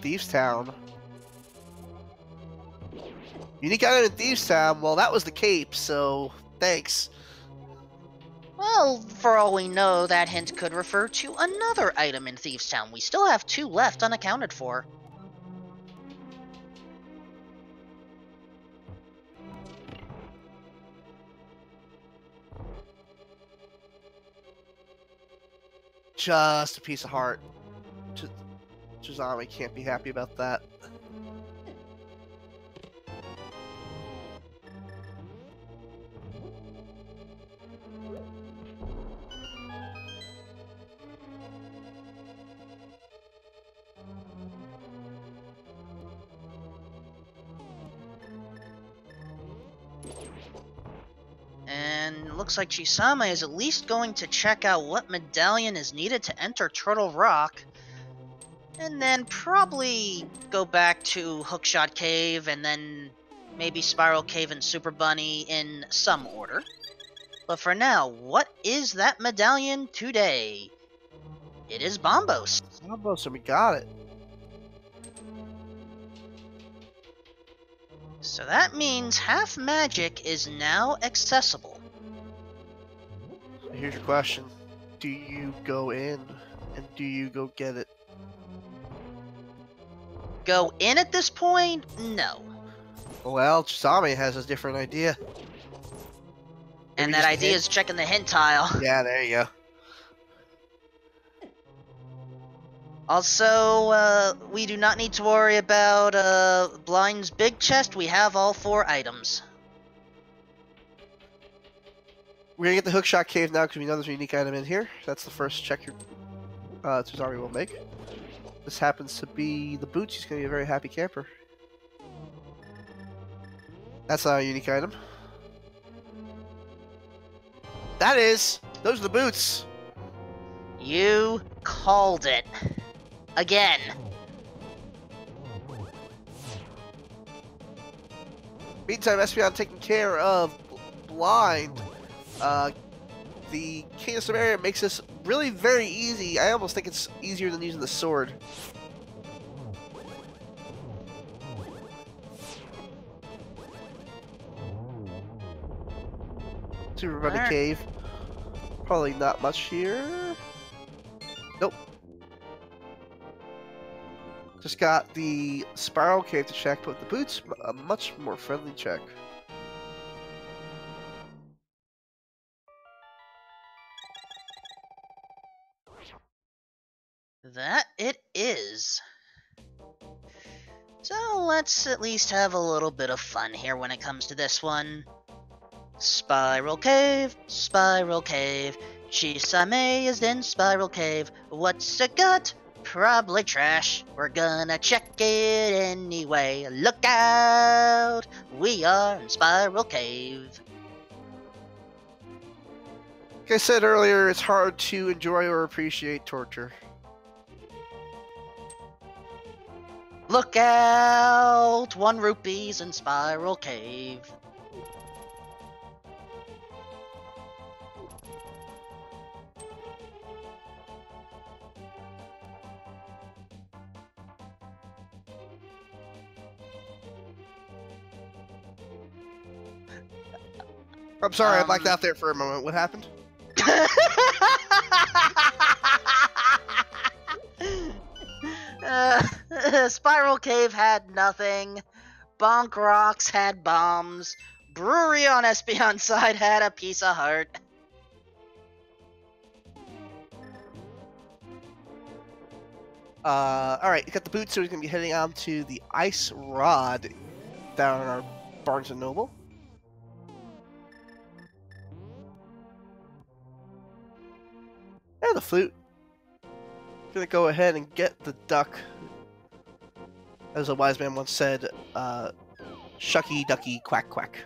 Thieves Town. Unique item in Thieves Town. Well, that was the cape, so thanks.
Well, for all we know, that hint could refer to another item in Thieves Town. We still have 2 left unaccounted for.
Just a piece of heart. Chisame can't be happy about that.
And looks like Chisame is at least going to check out what medallion is needed to enter Turtle Rock. And then probably go back to Hookshot Cave and then maybe Spiral Cave and Super Bunny in some order. But for now, what is that medallion today? It is Bombos.
Bombos, and we got it.
So that means half magic is now accessible.
Here's your question. Do you go in and do you go get it?
Go in at this point? No.
Well, Chisame has a different idea.
And
Maybe
that
just
idea
hit.
is checking the hint tile.
Yeah, there you go.
Also, we do not need to worry about Blind's big chest. We have all 4 items.
We're gonna get the Hookshot Cave now because we know there's a unique item in here. That's the first check your Chisame will make. This happens to be the boots. He's gonna be a very happy camper. That's not a unique item. That is! Those are the boots!
You called it. Again.
Meantime, espeon taking care of Blind. The King of Samaria makes this really very easy. I almost think it's easier than using the sword. Super Bunny Cave. Probably not much here. Nope. Just got the Spiral Cave to check, but the boots, a much more friendly check.
That it is. So let's at least have a little bit of fun here when it comes to this one. Spiral Cave, Spiral Cave. Chisame is in Spiral Cave. What's it got? Probably trash. We're gonna check it anyway. Look out! We are in Spiral Cave.
Like I said earlier, it's hard to enjoy or appreciate torture.
Look out! 1 rupees in Spiral Cave.
I'm sorry, I blacked out there for a moment. What happened?
Spiral Cave had nothing. Bonk Rocks had bombs. Brewery on Espeon's side had a piece of heart.
Alright, you got the boots, so he's going to be heading on to the Ice Rod down in our Barnes & Noble. the flute. Gonna go ahead and get the duck. As a wise man once said, shucky ducky quack quack.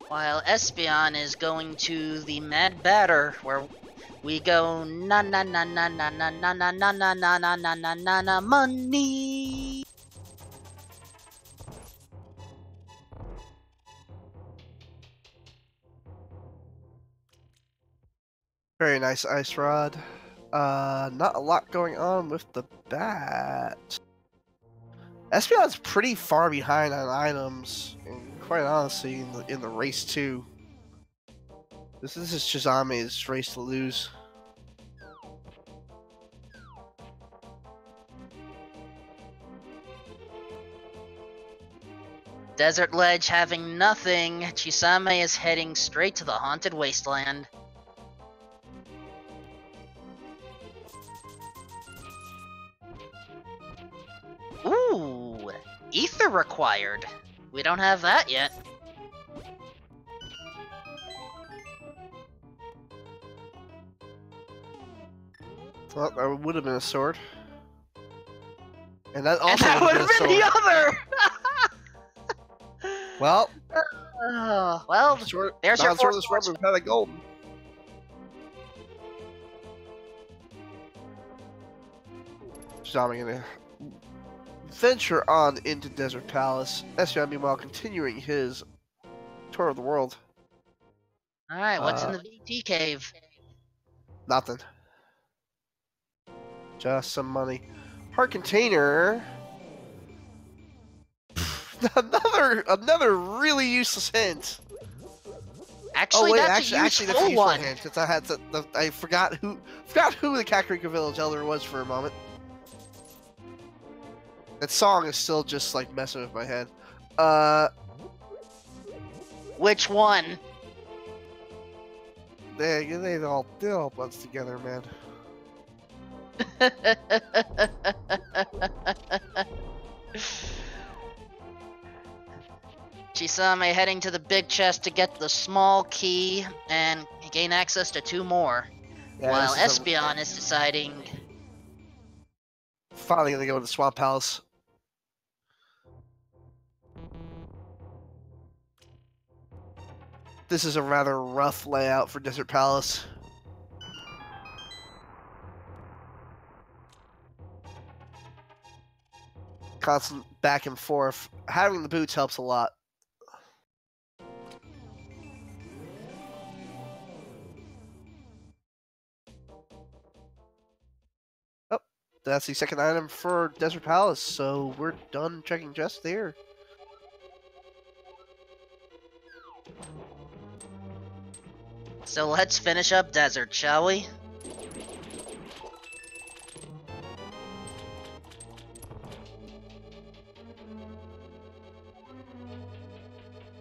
While Espeon is going to the Mad Batter, where we go na na na na na na na na na na na na na na na na money.
Very nice ice rod. Not a lot going on with the bat. Espeon's pretty far behind on items, and quite honestly, in the race too. This is Chisame's race to lose.
Desert Ledge having nothing, Chisame is heading straight to the Haunted Wasteland. Ooh, ether required. We don't have that yet.
Well, that would have been a sword. And that also
would have been the other!
Well,
well,
sword,
there's your
swordless rubber. We've had a golden. Chisame gonna venture on into Desert Palace. Espeon, meanwhile, continuing his tour of the world.
Alright, what's in the VT cave?
Nothing. Just some money. Heart container. another really useless hint.
Actually, that's a
that's a
useful
useful
one.
hint. I had I forgot who the Kakariko Village Elder was for a moment. That song is still just like messing with my head.
Which one?
They all blend together, man.
Chisame heading to the big chest to get the small key and gain access to 2 more.
Yeah,
while Espeon is deciding...
Finally gonna go to the Swamp Palace. This is a rather rough layout for Desert Palace. Constant back and forth. Having the boots helps a lot. Oh, that's the second item for Desert Palace, so we're done checking chests there.
So let's finish up Desert, shall we?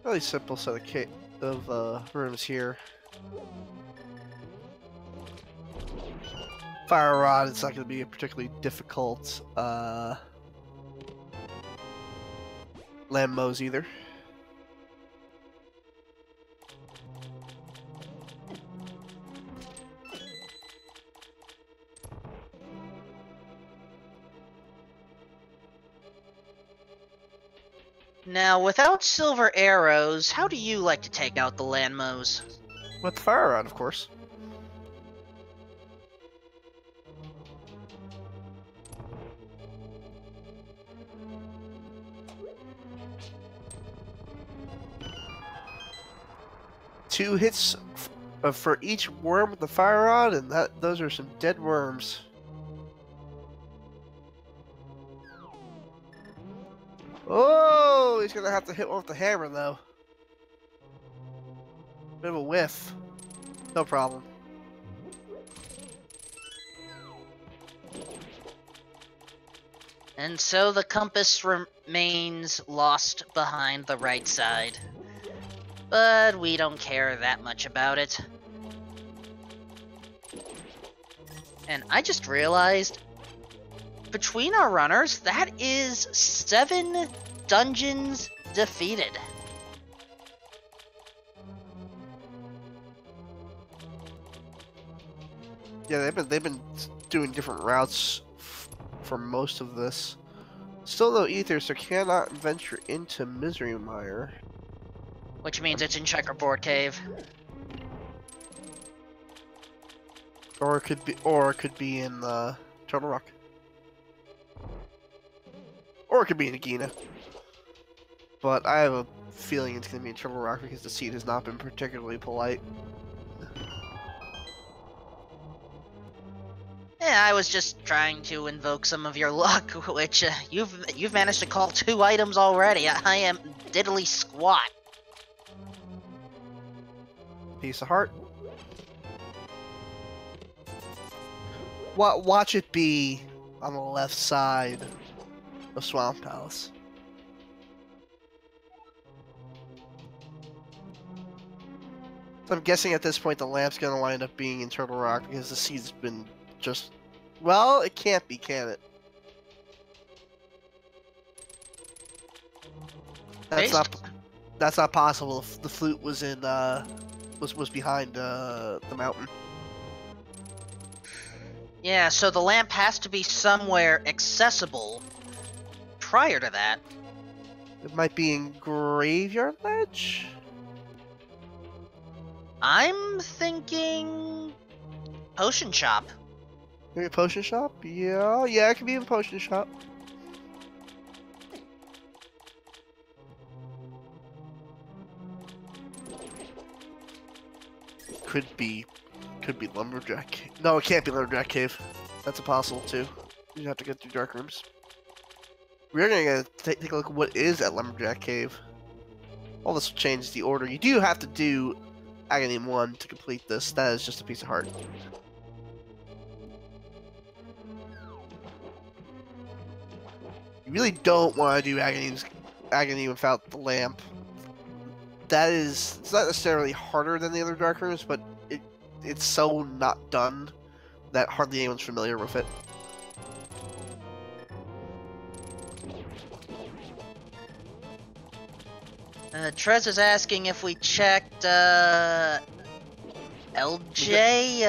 Really simple set of rooms here. Fire Rod, it's not going to be a particularly difficult land mows either.
Now, without silver arrows, how do you like to take out the landmows?
With the Fire Rod, of course. Two hits for each worm with the Fire Rod, and those are some dead worms. Oh, he's gonna have to hit one with the hammer, though. Bit of a whiff. No problem.
And so the compass remains lost behind the right side. But we don't care that much about it. And I just realized between our runners, that is 7 dungeons defeated.
Yeah, they've been doing different routes for most of this. Still no ether, so cannot venture into Misery Mire.
Which means it's in Checkerboard Cave.
Or it could be in Turtle Rock. Or it could be in Agina. But I have a feeling it's going to be in Turtle Rock because the seed has not been particularly polite.
Yeah, I was just trying to invoke some of your luck, which you've managed to call 2 items already. I am diddly squat.
Piece of heart. Watch it be on the left side of Swamp Palace. So I'm guessing at this point the lamp's going to wind up being in Turtle Rock because the seed's been just... Well, it can't be, can it? That's not possible. The flute was in was behind the mountain.
Yeah, so the lamp has to be somewhere accessible prior to that.
It might be in Graveyard Ledge?
I'm thinking Potion Shop.
Maybe a potion shop? Yeah, it could be in a potion shop. Could be Lumberjack Cave. No, it can't be Lumberjack Cave. That's impossible too. You have to get through dark rooms. We're gonna take a look at what is at Lumberjack Cave. All this will change the order. You do have to do Aghanim 1 to complete this. That is just a piece of heart. You really don't want to do Aghanim without the lamp. It's not necessarily harder than the other dark rooms, but it's so not done that hardly anyone's familiar with it.
Trez is asking if we checked LJ.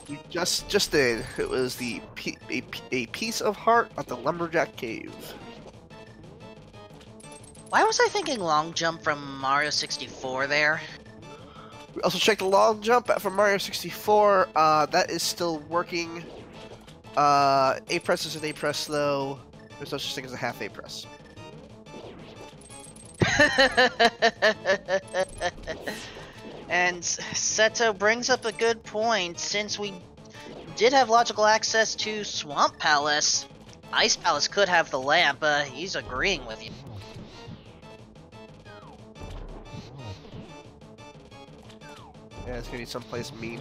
You just did. It was a piece of heart at the Lumberjack Cave.
Why was I thinking long jump from Mario 64 there?
We also checked the long jump from Mario 64. That is still working. A press is an A press though. There's no such thing as a half A press.
And Seto brings up a good point. Since we did have logical access to Swamp Palace, Ice Palace could have the lamp. He's agreeing with you.
Yeah, it's gonna be someplace mean.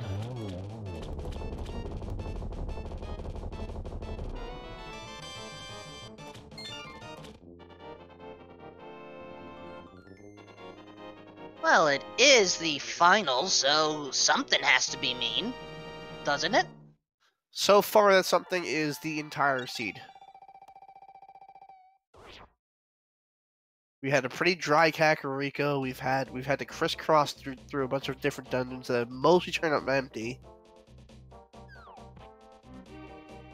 Well, it is the final, so something has to be mean, doesn't it?
So far, that something is the entire seed. We had a pretty dry Kakariko. We've had to crisscross through a bunch of different dungeons that have mostly turned out empty.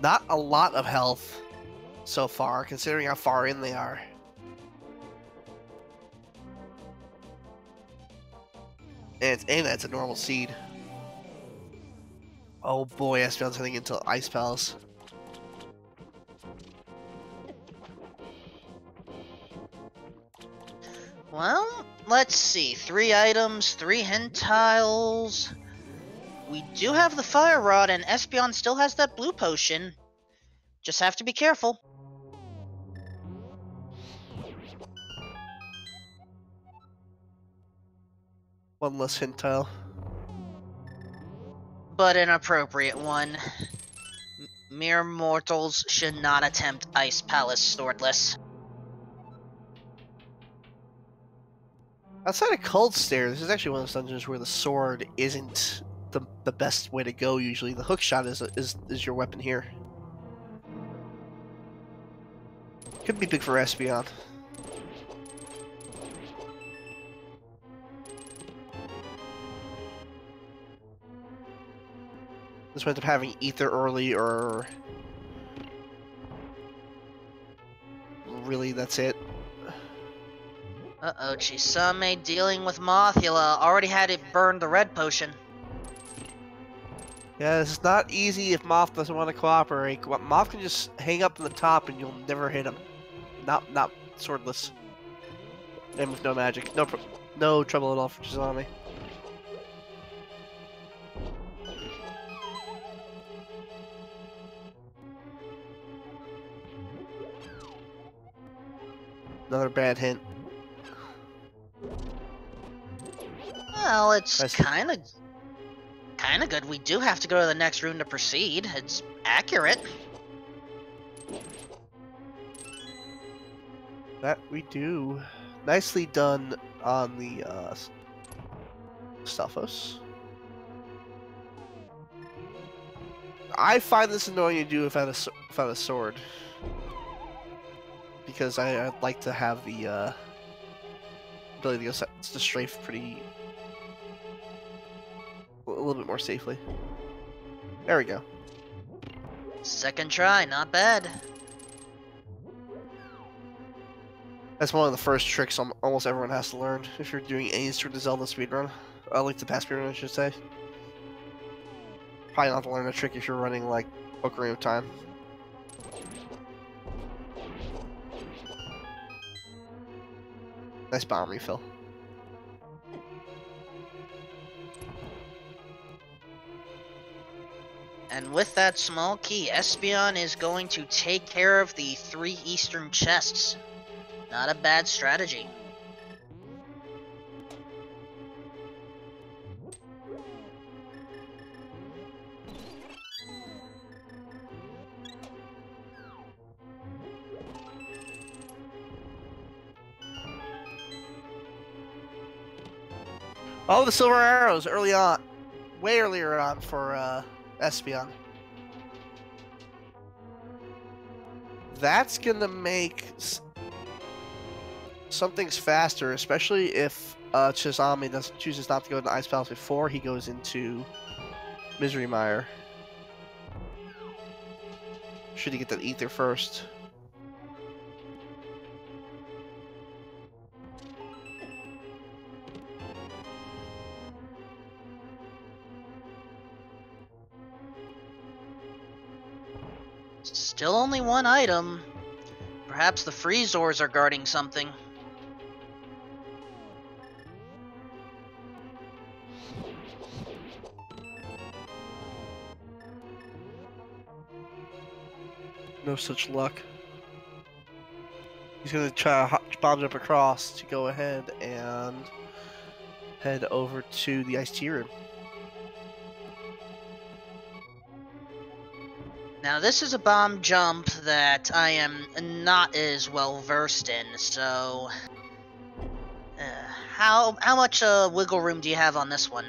Not a lot of health so far, considering how far in they are. And that's a normal seed. Oh boy, Espeon's heading into Ice Palace.
Well, let's see. 3 items, 3 Hentiles. We do have the Fire Rod, and Espeon still has that blue potion. Just have to be careful.
One less Hentile.
But an appropriate one. Mere mortals should not attempt Ice Palace swordless.
Outside of Cold Stare, this is actually one of those dungeons where the sword isn't the best way to go usually. The hook shot is your weapon here. Could be big for Espeon. This might end up having Ether early, or really that's it.
Uh-oh, Chisame dealing with Mothula. Already had it burn the red potion.
Yeah, this is not easy if Moth doesn't want to cooperate. Moth can just hang up in the top and you'll never hit him. Not swordless. And with no magic. No trouble at all for Chisame. Another bad hint.
Well, it's
Nice.
kind of good. We do have to go to the next room to proceed. It's accurate.
That we do. Nicely done on the Stalfos. I find this annoying to do without a sword. Because I'd like to have the ability to go to strafe pretty a little bit more safely. There we go.
Second try, not bad.
That's one of the first tricks almost everyone has to learn if you're doing any sort of Zelda speedrun. Like the past speedrun, I should say. Probably not to learn a trick if you're running like Ocarina of Time. Nice bomb refill.
And with that small key, Espeon is going to take care of the 3 eastern chests. Not a bad strategy.
Oh, the silver arrows early on. Way earlier on for Espeon. That's gonna make some things faster, especially if Chisame chooses not to go into Ice Palace before he goes into Misery Mire. Should he get that Ether first?
Still only one item. Perhaps the Freezors are guarding something.
No such luck. He's gonna try to bomb jump across to go ahead and head over to the Ice Tea Room.
Now this is a bomb jump that I am not as well versed in, so... how much wiggle room do you have on this one?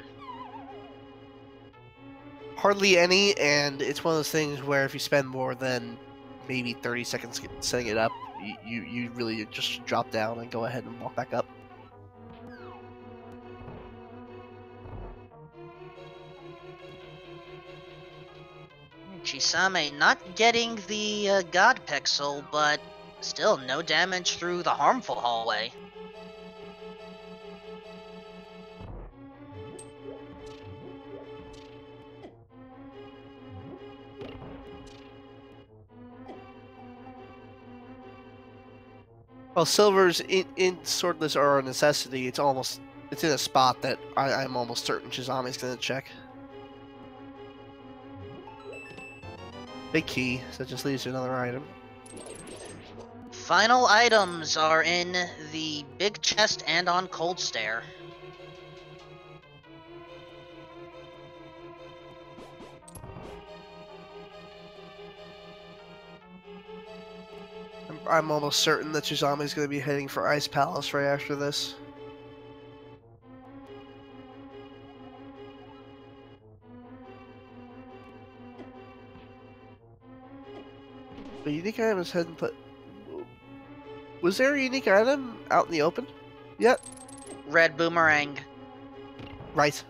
Hardly any, and it's one of those things where if you spend more than maybe 30 seconds setting it up, you really just drop down and go ahead and walk back up.
Chisame not getting the God Pixel, but still no damage through the harmful hallway.
Well, silvers in swordless are a necessity. It's in a spot that I'm almost certain Chisame's gonna check. Big key, so it just leaves you another item.
Final items are in the big chest and on Cold Stare.
I'm almost certain that Chisame's going to be heading for Ice Palace right after this. The unique item is head and put. Was there a unique item out in the open yet?
Red boomerang.
Right.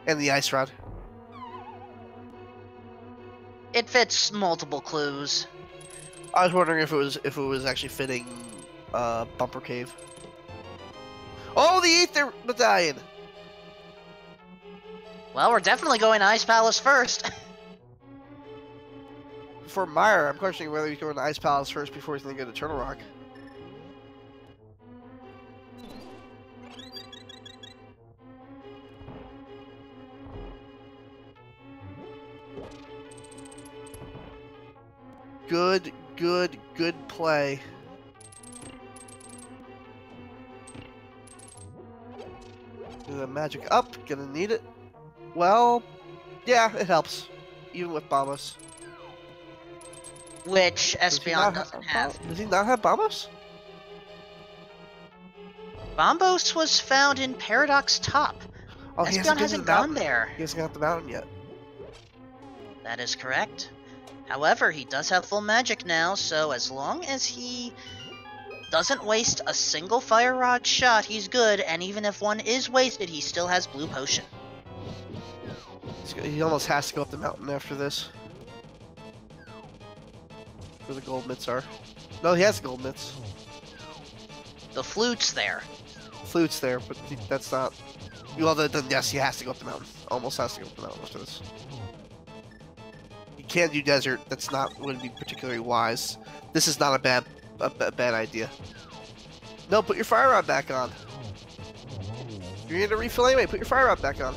And the ice rod.
It fits multiple clues.
I was wondering if it was actually fitting Bumper Cave. Oh, the Aether Medallion!
Well, we're definitely going to Ice Palace first.
For Meyer, I'm questioning whether he's going to Ice Palace first before he's going to go to Turtle Rock. Good play. The magic up, gonna need it. Well, yeah, it helps. Even with Bombos.
Which Espeon doesn't have.
Does he not have Bombos?
Bombos was found in Paradox Top.
Oh,
Espeon hasn't gone there.
He hasn't got the mountain yet.
That is correct. However, he does have full magic now, so as long as he doesn't waste a single Fire Rod shot, he's good, and even if one is wasted, he still has Blue Potion.
He almost has to go up the mountain after this. Where the gold mitts are. No, he has gold mitts.
The flute's there.
Flute's there, but that's not... Well, then yes, he has to go up the mountain. Almost has to go up the mountain after this. You can't do desert. That's not would be particularly wise. This is not a bad idea. No, put your Fire Rod back on. You're going to refill anyway. Put your Fire Rod back on.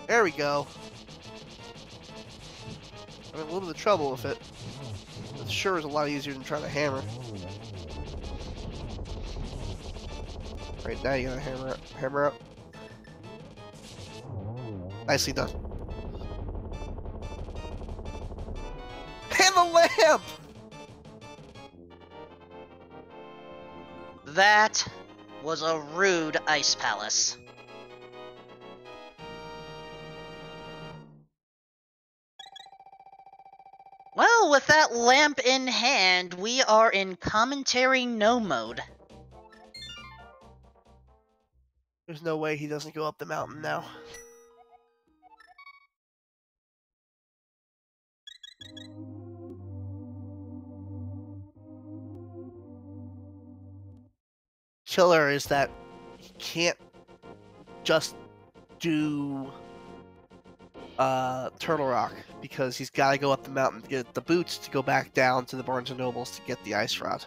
There we go. I'm in a little bit of trouble with it. It sure is a lot easier than trying to hammer. Right now you gotta hammer up. Nicely done. And the lamp!
That was a rude Ice Palace. Well, with that lamp in hand, we are in commentary no mode.
There's no way he doesn't go up the mountain now. Killer is that he can't just do Turtle Rock because he's got to go up the mountain to get the boots to go back down to the Barnes and Nobles to get the ice rod.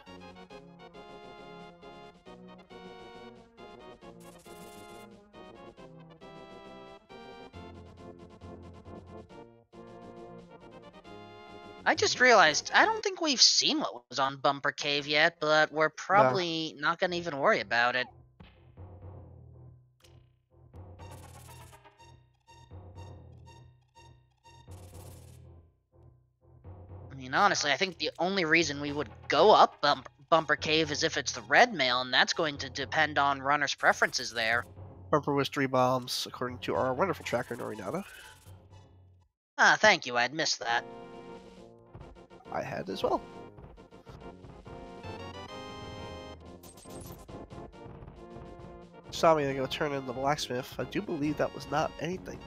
I just realized, I don't think we've seen what was on Bumper Cave yet, but we're probably not going to even worry about it. I mean, honestly, I think the only reason we would go up Bumper Cave is if it's the red mail, and that's going to depend on runners' preferences there.
Bumper was 3 bombs, according to our wonderful tracker, Norinata.
Ah, thank you, I'd missed that.
I had as well. Saw me to go turn in the blacksmith. I do believe that was not anything.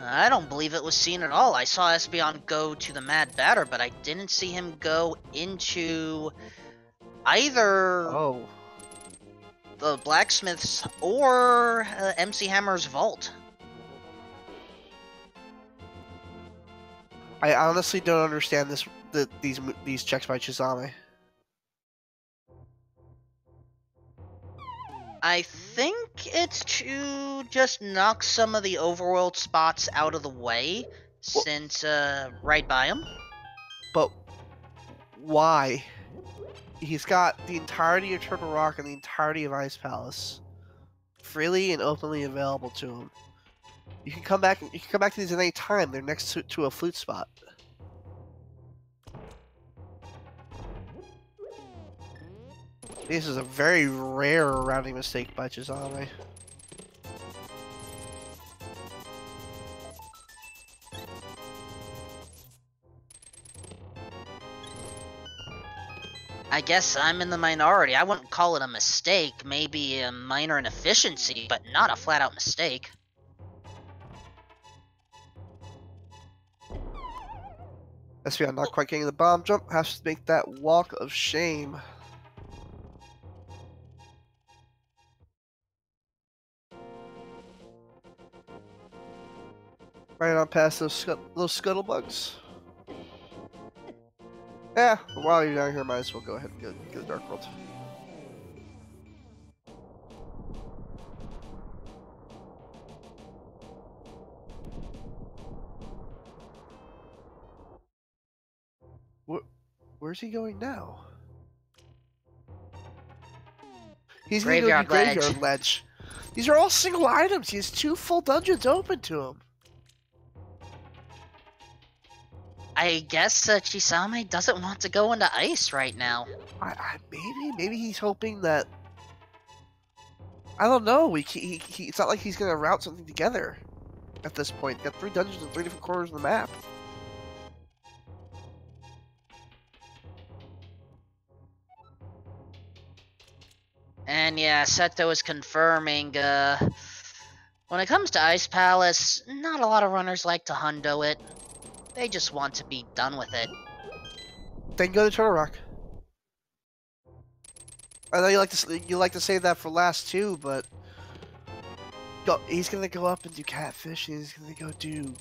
I don't believe it was seen at all. I saw Espeon go to the Mad Batter, but I didn't see him go into either the blacksmith's or MC Hammer's vault.
I honestly don't understand these checks by Chisame.
I think it's to just knock some of the overworld spots out of the way, since right by him.
But why? He's got the entirety of Turtle Rock and the entirety of Ice Palace freely and openly available to him. You can come back. You can come back to these at any time. They're next to a flute spot. This is a very rare rounding mistake by Chisame.
I guess I'm in the minority. I wouldn't call it a mistake, maybe a minor inefficiency, but not a flat-out mistake.
Espeon not quite getting the bomb jump, has to make that walk of shame. Right on past those scuttlebugs. Yeah, but while you're down here, might as well go ahead and go to Dark World. Where's he going now? He's gonna go to Graveyard Ledge. These are all single items. He has 2 full dungeons open to him.
I guess Chisame doesn't want to go into ice right now.
Maybe he's hoping that. I don't know. It's not like he's gonna route something together at this point. Got 3 dungeons in 3 different corners of the map.
And yeah, Seto is confirming, when it comes to Ice Palace, not a lot of runners like to hundo it. They just want to be done with it.
Then go to Turtle Rock. I know you like to save that for last too, but he's gonna go up and do Catfish. He's gonna go do.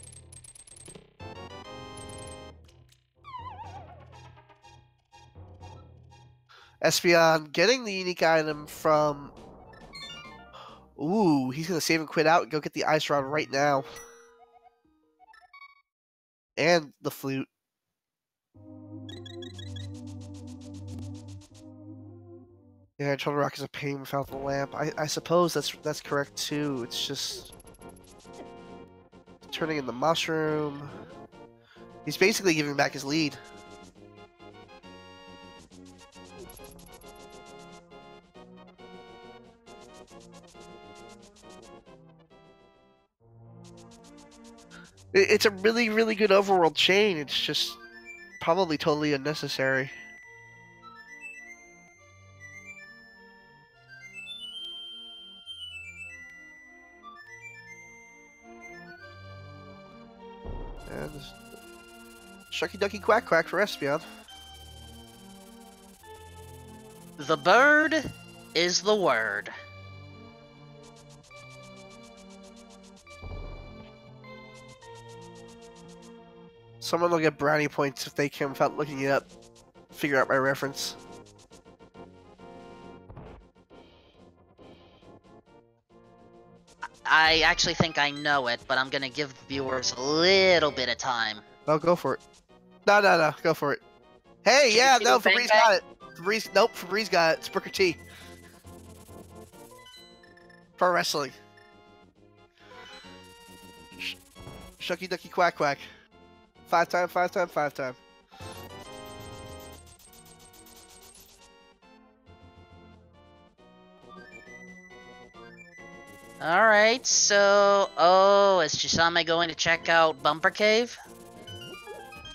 Espeon getting the unique item from. Ooh, he's gonna save and quit out and go get the ice rod right now. And the flute. Yeah, Turtle Rock is a pain without the lamp. I suppose that's correct too. It's just turning in the mushroom. He's basically giving back his lead. It's a really, really good overworld chain. It's just probably totally unnecessary. And Shucky Ducky Quack Quack for Espeon.
The bird is the word.
Someone will get brownie points if they can, without looking it up, figure out my reference.
I actually think I know it, but I'm gonna give viewers a little bit of time.
Oh, go for it. No, go for it. Hey, yeah, no, Febreze got it. Febreze got it. It's Booker T. Pro Wrestling. Shucky Ducky Quack Quack. 5 time, 5 time, 5 time.
Alright, so... Oh, is Chisame going to check out Bumper Cave?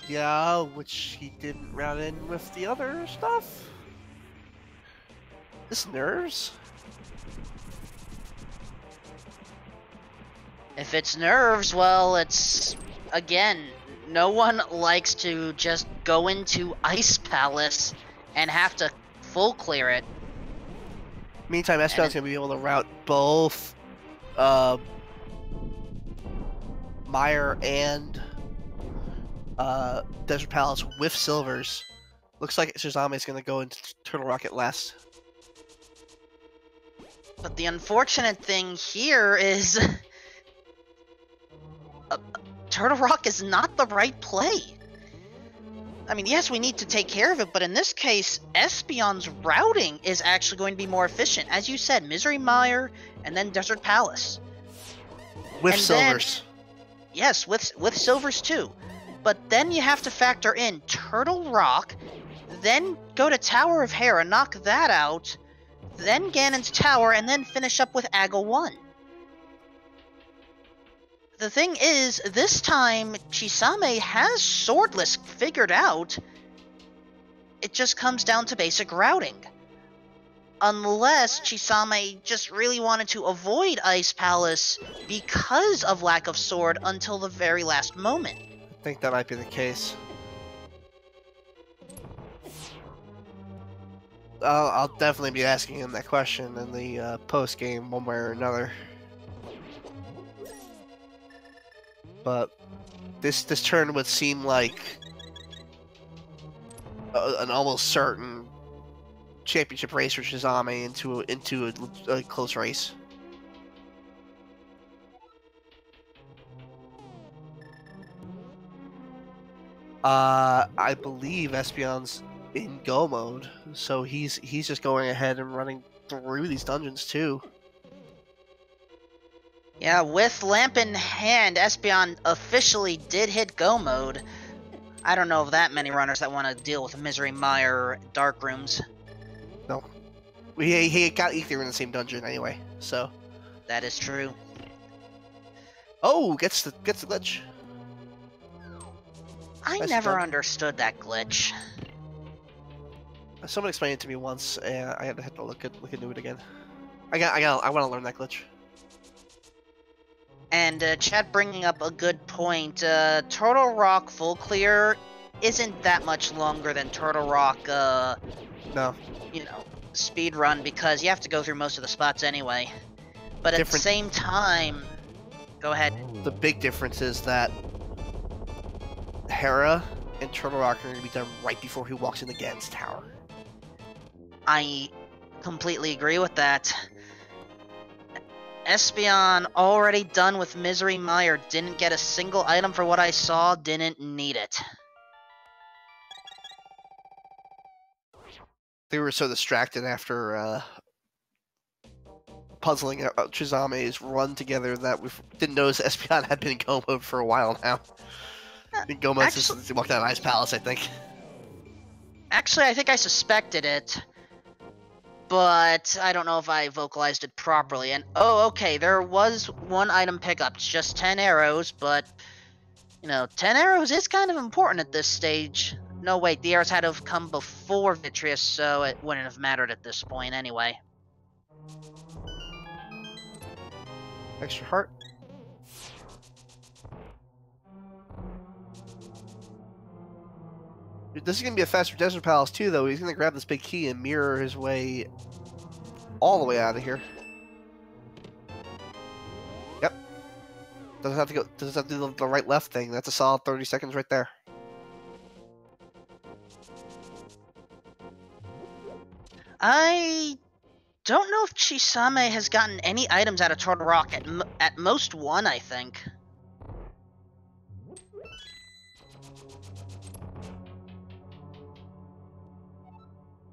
Yeah, which he didn't route in with the other stuff. This nerves.
If it's nerves, well, it's... Again, no one likes to just go into Ice Palace and have to full clear it.
Meantime, Espeon's gonna be able to route both Meyer and Desert Palace with silvers. Looks like Chisame is gonna go into Turtle Rock at last.
But the unfortunate thing here is... Turtle Rock is not the right play. I mean, yes, we need to take care of it, but in this case, Espeon's routing is actually going to be more efficient. As you said, Misery Mire and then Desert Palace.
With silvers.
Yes, with silvers too. But then you have to factor in Turtle Rock, then go to Tower of Hera, knock that out, then Ganon's Tower, and then finish up with Aggle 1. The thing is, this time, Chisame has Swordless figured out, it just comes down to basic routing. Unless Chisame just really wanted to avoid Ice Palace because of lack of sword until the very last moment.
I think that might be the case. I'll definitely be asking him that question in the post game, one way or another. But this turn would seem like an almost certain championship race for Chisame into a close race. I believe Espeon's in go mode, so he's just going ahead and running through these dungeons too.
Yeah, with lamp in hand, Espeon officially did hit go mode. I don't know of that many runners that want to deal with Misery Mire Dark Rooms.
No, he got Ether in the same dungeon anyway, so
that is true.
Oh, gets the glitch.
I never understood that glitch.
Someone explained it to me once, and I had to look into it again. I want to learn that glitch.
And chat bringing up a good point. Turtle Rock full clear isn't that much longer than Turtle Rock.
No.
You know, speed run, because you have to go through most of the spots anyway. But at the same time, go ahead.
The big difference is that Hera and Turtle Rock are going to be done right before he walks into Gan's tower.
I completely agree with that. Espeon, already done with Misery Mire, didn't get a single item for what I saw, didn't need it.
They were so distracted after puzzling Chisame's run together that we didn't notice Espeon had been in go mode for a while now. In go mode since he walked out of Ice Palace, I think.
Actually, I think I suspected it, but I don't know if I vocalized it properly. And oh, okay, there was one item pickup, just 10 arrows, but you know, 10 arrows is kind of important at this stage. No, wait, the arrows had to have come before Vitreous, so it wouldn't have mattered at this point anyway.
Extra heart. This is going to be a faster Desert Palace too, though. He's going to grab this big key and mirror his way all the way out of here. Yep. Doesn't have to go. Doesn't have to do the right-left thing. That's a solid 30 seconds right there.
I don't know if Chisame has gotten any items out of Turtle Rock. At most one, I think.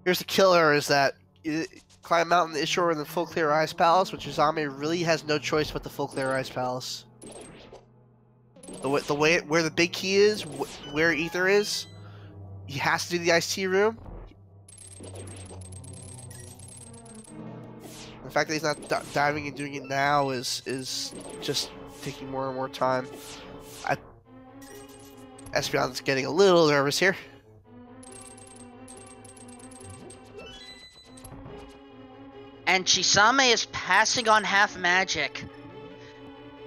Here's the killer: is that climb Mountain Ishore in the full clear Ice Palace, which Chisame really has no choice but the full clear Ice Palace. The way where the big key is, where Ether is, he has to do the Ice Tea room. The fact that he's not diving and doing it now is just taking more and more time. Espeon's getting a little nervous here.
And Chisame is passing on half magic.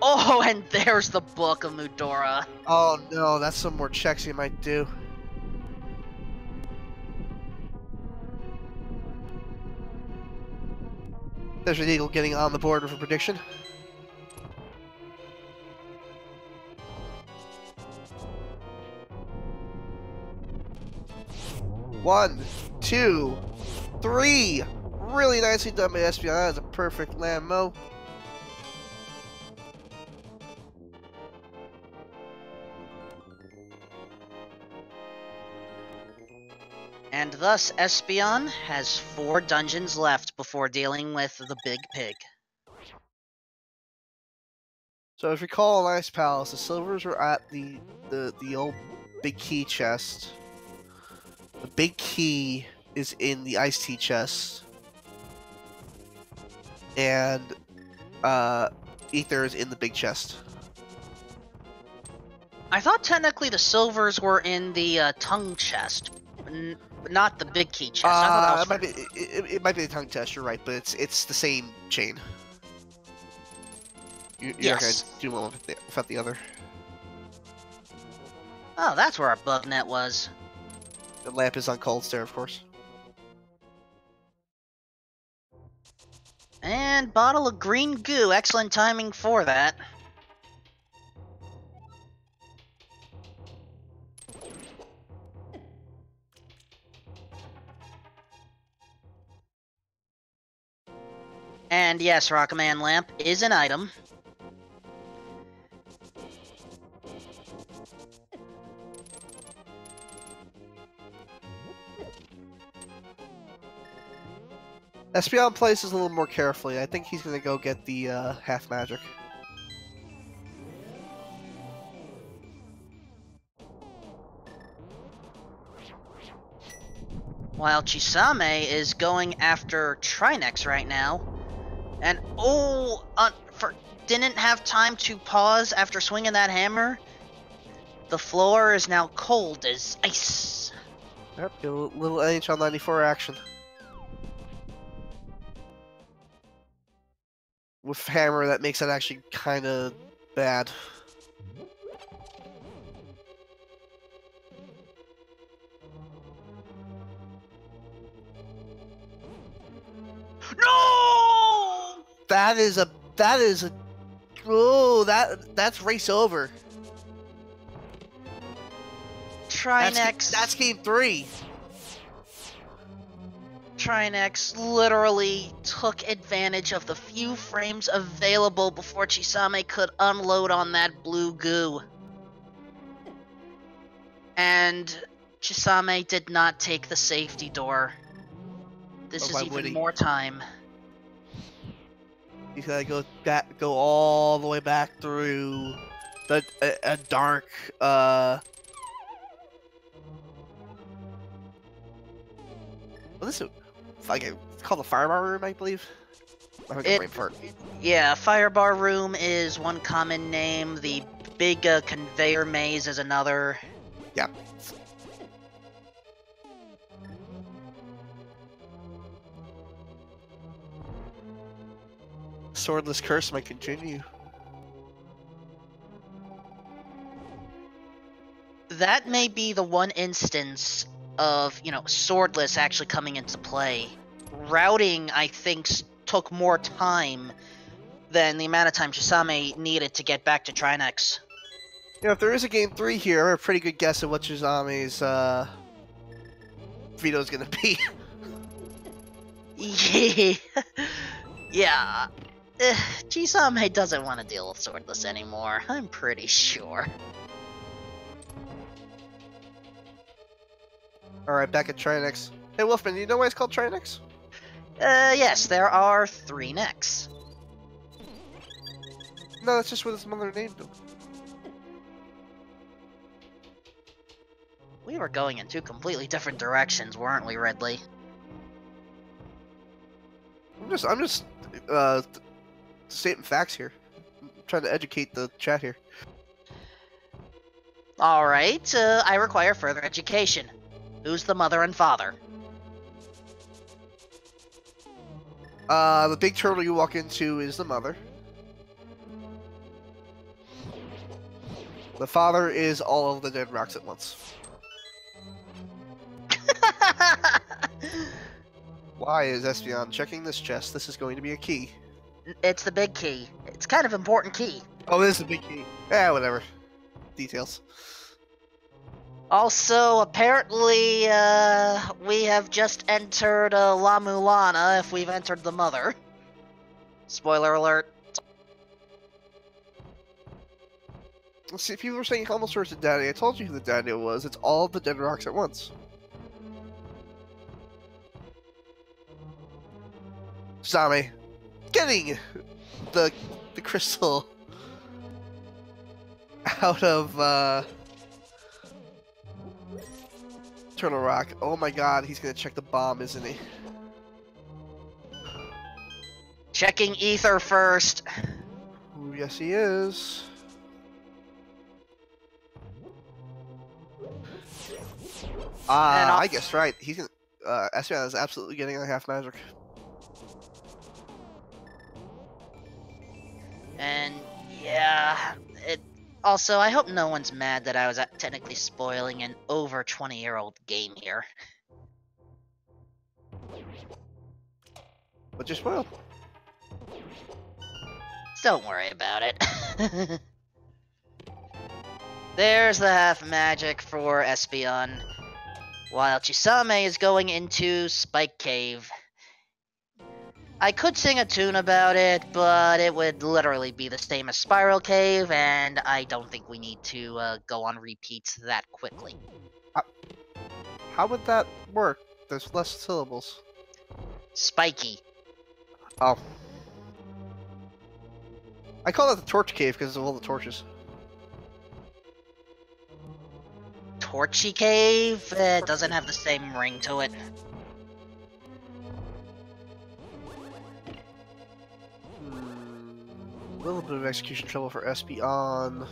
Oh, and there's the Book of Mudora.
Oh no, that's some more checks he might do. Desert Eagle getting on the board with a prediction. One, two, three. Really nicely done by Espeon. That is a perfect land mo.
And thus, Espeon has 4 dungeons left before dealing with the Big Pig.
So if you recall in Ice Palace, the silvers were at the old big key chest. The big key is in the Ice Tea chest. And Ether is in the big chest.
I thought technically the silvers were in the tongue chest. not the big key chest. I thought that was
it might be it might be the tongue test. You're right, but it's the same chain. You're
Yes.
not gonna do one without the other.
Oh, that's where our bug net was.
The lamp is on cold stare, of course.
And bottle of green goo. Excellent timing for that. And yes, Rockman Lamp is an item.
Espeon plays this a little more carefully. I think he's gonna go get the half magic.
While Chisame is going after Trinex right now. And didn't have time to pause after swinging that hammer. The floor is now cold as ice.
Yep, a little NHL 94 action. With hammer, that makes it actually kind of bad.
No!
That's race over.
Trinex.
That's game 3.
Trinex literally took advantage of the few frames available before Chisame could unload on that blue goo. And Chisame did not take the safety door. This is even more time.
He's gotta go all the way back through a dark this is like it's called the firebar room, I believe.
Yeah, firebar room is one common name. The big conveyor maze is another.
Yeah. Swordless curse might continue.
That may be the one instance of, Swordless actually coming into play. Routing, I think, took more time than the amount of time Chisame needed to get back to Trinex.
If there is a game 3 here, I have a pretty good guess at what Chisame's veto's gonna be.
Yeah. Chisame doesn't want to deal with Swordless anymore, I'm pretty sure.
Alright, back at Trinex. Hey Wolfman, you know why it's called Trinex?
Yes, there are 3 necks.
No, that's just what his mother named him.
We were going in 2 completely different directions, weren't we, Ridley?
I'm just stating facts here. I'm trying to educate the chat here.
Alright, I require further education. Who's the mother and father?
The big turtle you walk into is the mother. The father is all of the dead rocks at once. Why is Espeon checking this chest? This is going to be a key.
It's the big key. It's kind of important key.
Oh, this is the big key. Yeah, whatever. Details.
Also, apparently, we have just entered La Mulana if we've entered the mother. Spoiler alert.
Let's see, people were saying all sorts of daddy. I told you who the daddy was. It's all of the dead rocks at once. Chisame getting the crystal out of Turtle Rock. Oh my god, he's gonna check the bomb, isn't he?
Checking ether first.
Ooh, yes he is. I guess right. He's gonna. Espeon is absolutely getting a half magic.
And yeah, it. Also, I hope no one's mad that I was technically spoiling an over 20-year-old game here.
But you spoiled.
Don't worry about it. There's the half magic for Espeon, while Chisame is going into Spike Cave. I could sing a tune about it, but it would literally be the same as Spiral Cave, and I don't think we need to go on repeats that quickly.
How would that work? There's less syllables.
Spiky.
Oh. I call it the Torch Cave because of all the torches.
Torchy Cave? It doesn't have the same ring to it.
A little bit of execution trouble for Espeon.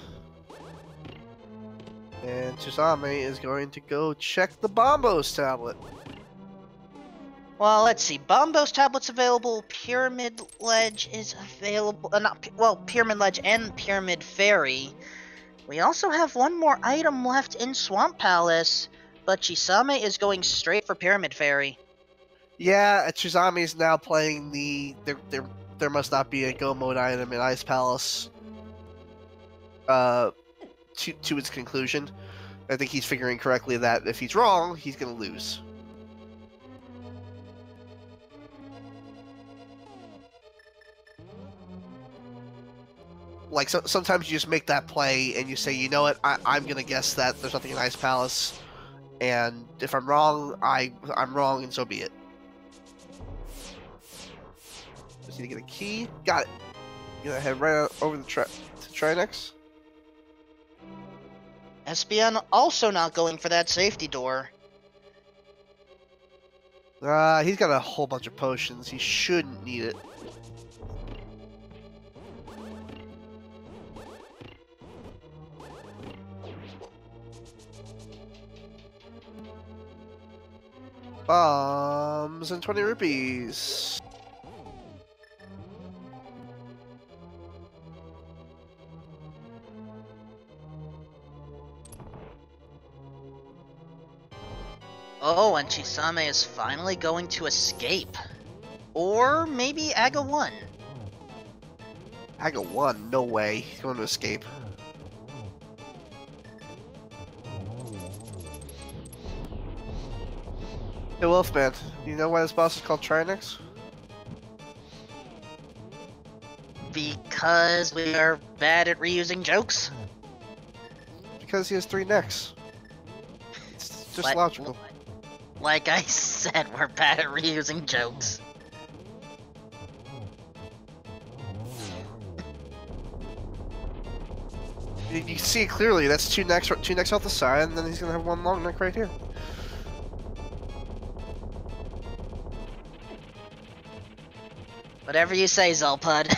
And Chisame is going to go check the Bombos tablet.
Well, let's see. Bombos tablet's available. Pyramid Ledge is available. Pyramid Ledge and Pyramid Fairy. We also have one more item left in Swamp Palace, but Chisame is going straight for Pyramid Fairy.
Yeah, Chisame is now playing the there must not be a go mode item in Ice Palace. To its conclusion. I think he's figuring correctly that if he's wrong, he's gonna lose. Like, sometimes you just make that play and you say, you know what, I'm gonna guess that there's nothing in Ice Palace, and if I'm wrong, I'm wrong, and so be it. Just need to get a key. Got it. Gonna head right over to Trinex.
Espeon also not going for that safety door.
He's got a whole bunch of potions. He shouldn't need it. Bombs and 20 rupees.
Oh, and Chisame is finally going to escape. Or maybe Aga 1.
Aga 1? No way. He's going to escape. Hey Wolfman, you know why this boss is called Trinex?
Because we are bad at reusing jokes?
Because he has 3 necks. It's just logical.
Like I said, we're bad at reusing jokes.
You can see it clearly. That's 2 necks off the side, and then he's gonna have 1 long neck right here.
Whatever you say, Zolpud.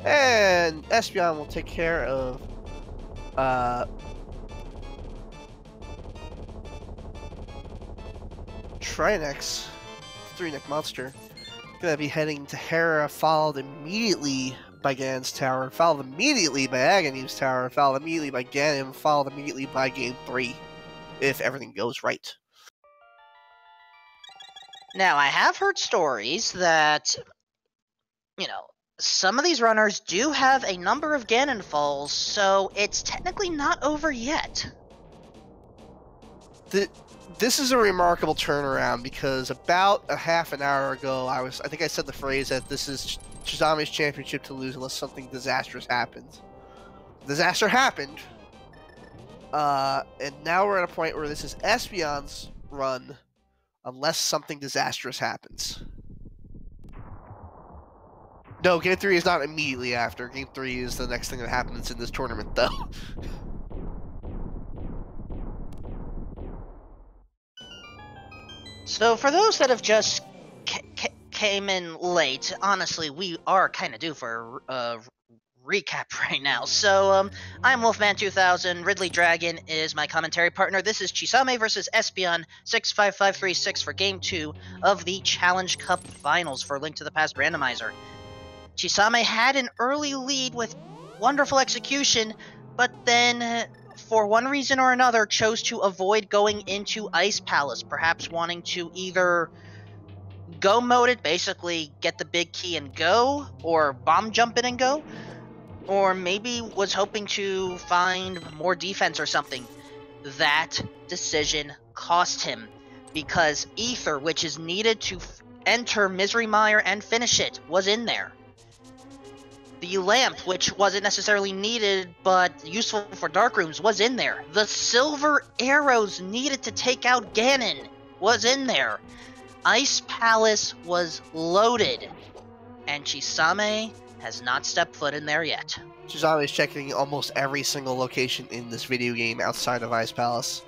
And Espeon will take care of Trinex, 3-neck monster. Gonna be heading to Hera, followed immediately by Ganon's Tower, followed immediately by Aghanim's Tower, followed immediately by Ganon, followed immediately by Game 3, if everything goes right.
Now, I have heard stories that, some of these runners do have a number of Ganon falls, so it's technically not over yet.
This is a remarkable turnaround because about a half an hour ago, I think I said the phrase that this is Chisame's championship to lose unless something disastrous happens. Disaster happened, and now we're at a point where this is Espeon's run unless something disastrous happens. No, Game 3 is not immediately after. Game 3 is the next thing that happens in this tournament, though.
So for those that have just came in late, honestly, we are kind of due for a recap right now. So, I'm Wolfman2000. Ridley Dragon is my commentary partner. This is Chisame versus espeon65536 for Game 2 of the Challenge Cup Finals for Link to the Past Randomizer. Chisame had an early lead with wonderful execution, but then, for one reason or another, chose to avoid going into Ice Palace, perhaps wanting to either go mode it, basically get the big key and go, or bomb jump it and go, or maybe was hoping to find more defense or something. That decision cost him, because Ether, which is needed to enter Misery Mire and finish it, was in there. The lamp, which wasn't necessarily needed but useful for dark rooms, was in there. The silver arrows needed to take out Ganon was in there. Ice Palace was loaded, and Chisame has not stepped foot in there yet.
Chisame is checking almost every single location in this video game outside of Ice Palace.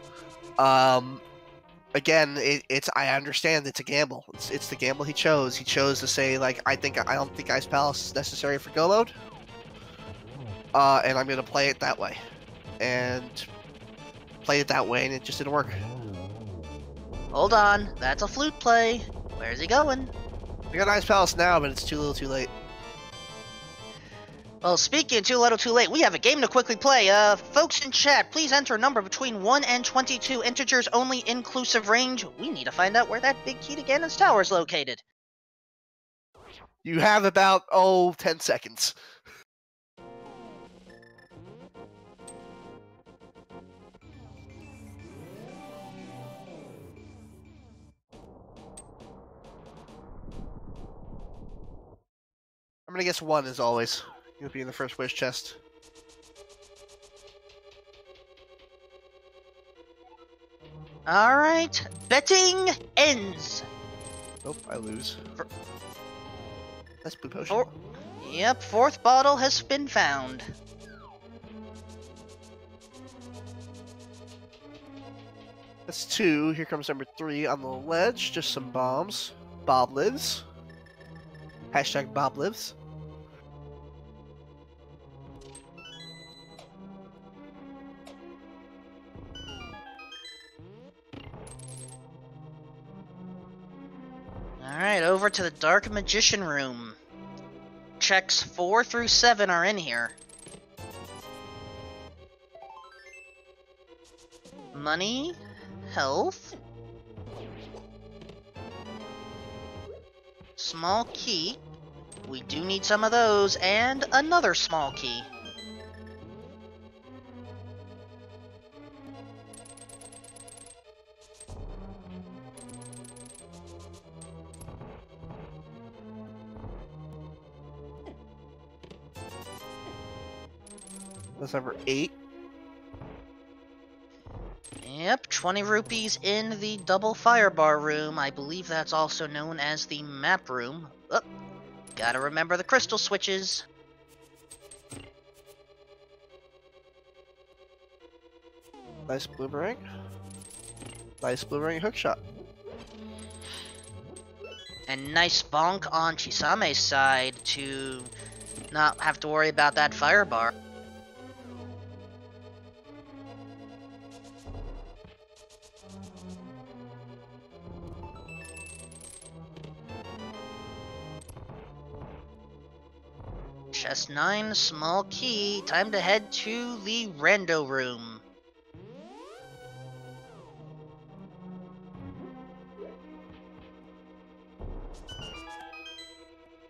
Again, it's I understand it's a gamble. It's the gamble he chose. He chose to say, like, I don't think Ice Palace is necessary for go mode, and I'm gonna play it that way, and played it that way, and it just didn't work.
Hold on, that's a flute play. Where's he going?
We got Ice Palace now, but it's too little, too late.
Well, speaking of too little, too late, we have a game to quickly play. Folks in chat, please enter a number between 1 and 22, integers only, inclusive range. We need to find out where that big key to Ganon's tower is located.
You have about, 10 seconds. I'm gonna guess 1 as always. You'll be in the first wish chest.
Alright, betting ends.
Nope, I lose. That's blue potion.
Yep, 4th bottle has been found.
That's 2. Here comes number 3 on the ledge. Just some bombs. Bob lives. Hashtag Bob lives.
Alright, over to the Dark Magician room. Checks 4 through 7 are in here. Money, health, small key. We do need some of those, and another small key.
That's number 8.
Yep, 20 rupees in the double firebar room. I believe that's also known as the map room. Oh, gotta remember the crystal switches.
Nice boomerang. Nice boomerang hookshot.
And nice bonk on Chisame's side to not have to worry about that firebar. Chest 9, small key. Time to head to the rando room.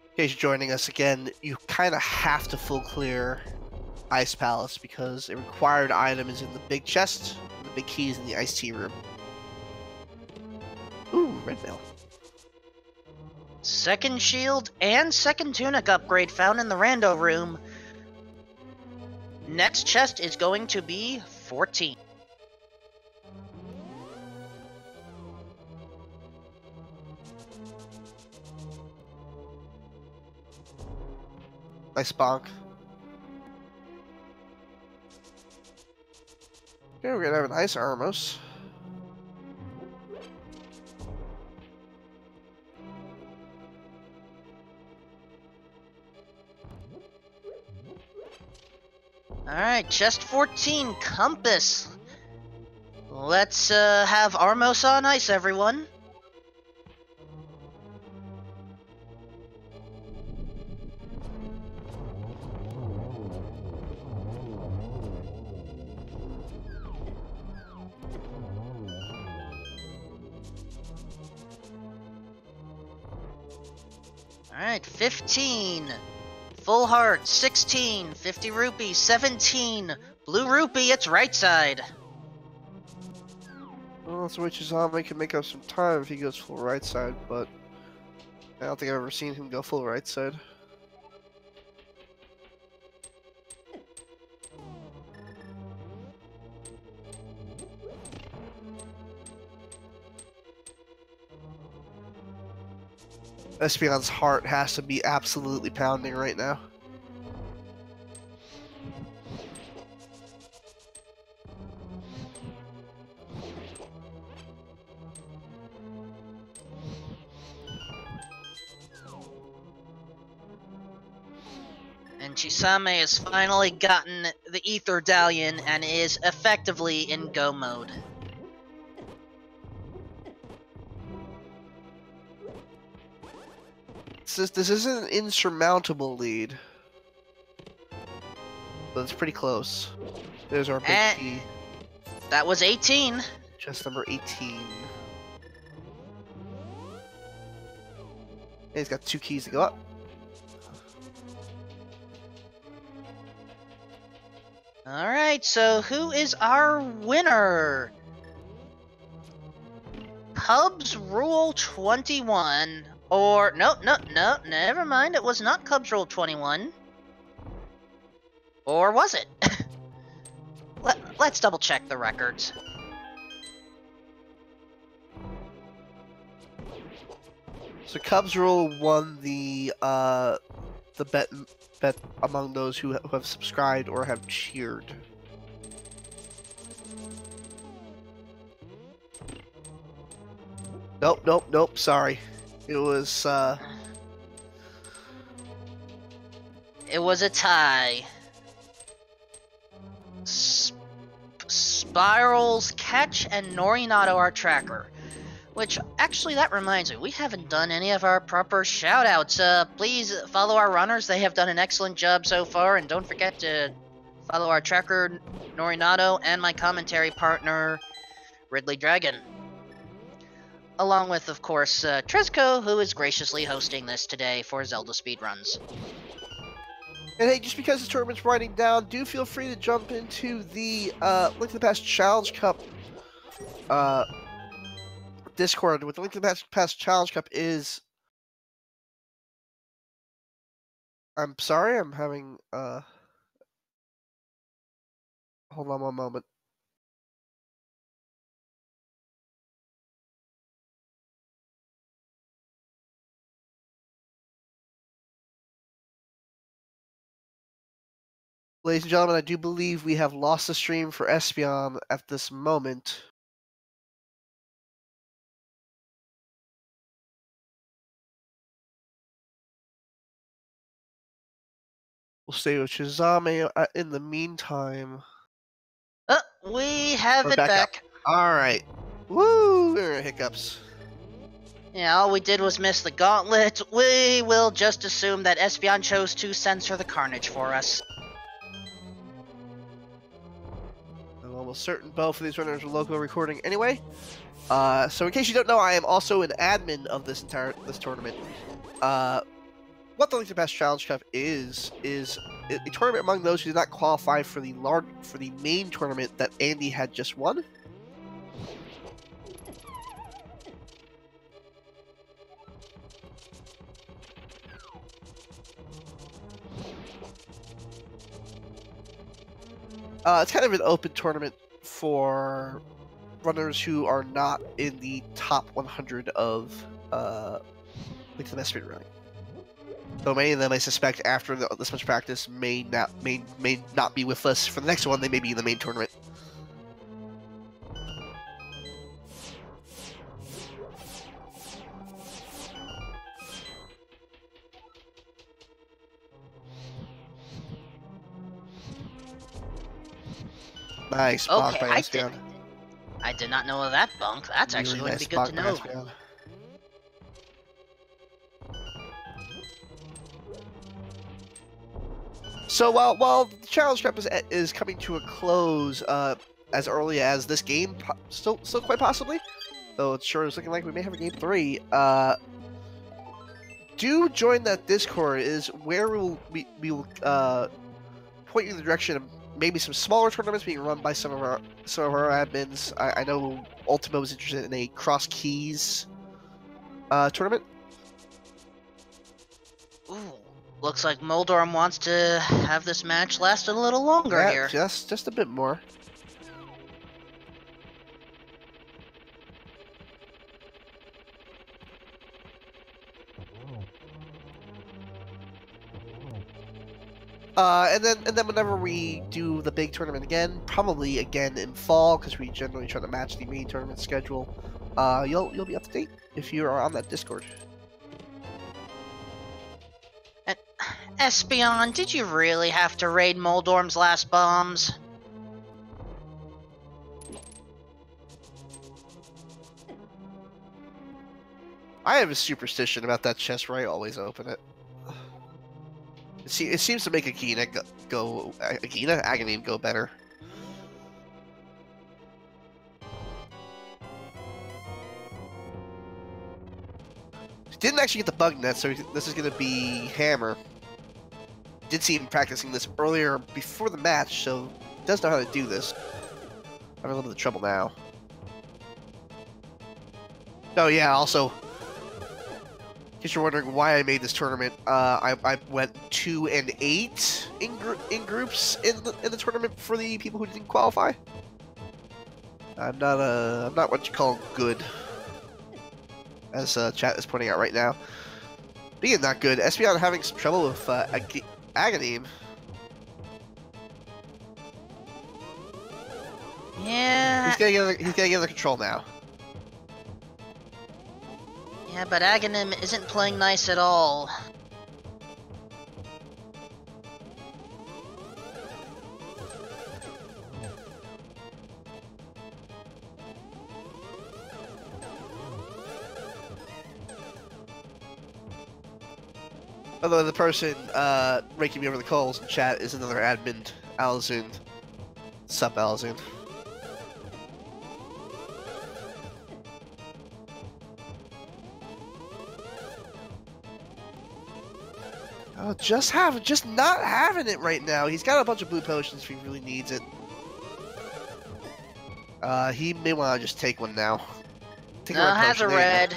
In case you're joining us again, you kind of have to full clear Ice Palace because a required item is in the big chest, and the big key is in the iced tea room. Ooh, red mail.
Second shield and second tunic upgrade found in the rando room. Next chest is going to be 14.
Nice bonk. Okay, we're gonna have a nice Armos.
Alright, chest 14, compass. Let's have Armos on ice, everyone. Alright, 15. Full heart, 16. 50 rupees, 17. Blue rupee, it's right side.
Well, that's the way Chisame can make up some time if he goes full right side, but I don't think I've ever seen him go full right side. Espeon's heart has to be absolutely pounding right now.
And Chisame has finally gotten the Ether Dalion and is effectively in go mode.
This isn't an insurmountable lead, but it's pretty close. There's our big key.
That was 18.
Chest number 18. And he's got 2 keys to go up.
Alright, so who is our winner? Cubs Rule 21. Or, no, never mind. It was not Cubs Rule 21. Or was it? Let's double check the records.
So Cubs Rule won the bet among those who have subscribed or have cheered. Nope. Sorry, it was.
It was a tie. Spirals, Catch, and Norinato our tracker. Which, actually, that reminds me, we haven't done any of our proper shoutouts. Please follow our runners. They have done an excellent job so far, and don't forget to follow our tracker, Norinato, and my commentary partner, Ridley Dragon. Along with, of course, Tresco, who is graciously hosting this today for Zelda speedruns.
And hey, just because the tournament's winding down, do feel free to jump into the Link to the Past Challenge Cup Discord. With the Link to the Past Challenge Cup is... I'm sorry, I'm having... Hold on one moment. Ladies and gentlemen, I do believe we have lost the stream for Espeon at this moment. We'll stay with Chisame in the meantime.
We have it back.
Alright. Woo! Hiccups.
Yeah, all we did was miss the gauntlet. We will just assume that Espeon chose to censor the carnage for us.
I'm almost certain both of these runners are local recording anyway. So in case you don't know, I am also an admin of this tournament. What the Link to the Past Challenge Cup is a tournament among those who did not qualify for the main tournament that Andy had just won. It's kind of an open tournament for runners who are not in the top 100 of Link to the Past speedrunning. So many of them, I suspect, after this much practice, may not be with us for the next one. They may be in the main tournament. Nice bonk
Okay,
by Espeon.
I did not know of that bunk. That's actually
Really
going to
nice
be good to
bonk by
know.
Espeon. So while the challenge trap is coming to a close, as early as this game, still quite possibly, though it sure is looking like we may have a game 3. Do join that Discord. Is where we will point you in the direction of maybe some smaller tournaments being run by some of our admins. I know Ultima was interested in a cross keys tournament.
Ooh, looks like Moldorm wants to have this match last a little longer here.
Just a bit more. And then whenever we do the big tournament again, probably again in fall, because we generally try to match the main tournament schedule. You'll be up to date if you are on that Discord.
Espeon, did you really have to raid Moldorm's last bombs?
I have a superstition about that chest where I always open it. It seems to make Aghanim go better. Didn't actually get the bug net, so this is going to be Hammer. Did see him practicing this earlier before the match, so does know how to do this. I'm in a little bit of trouble now. Oh yeah, also, in case you're wondering why I made this tournament, I went 2 and 8 in groups in the tournament for the people who didn't qualify. I'm not what you call good, as chat is pointing out right now. Being not good, Espeon having some trouble with Aghanim.
Yeah.
He's gonna get under control now.
Yeah, but Aghanim isn't playing nice at all.
Although the person raking me over the coals in chat is another admin, Alzun. Sup, Alzun. Oh, just not having it right now. He's got a bunch of blue potions if he really needs it. He may want to just take one now. Take
No, has a red.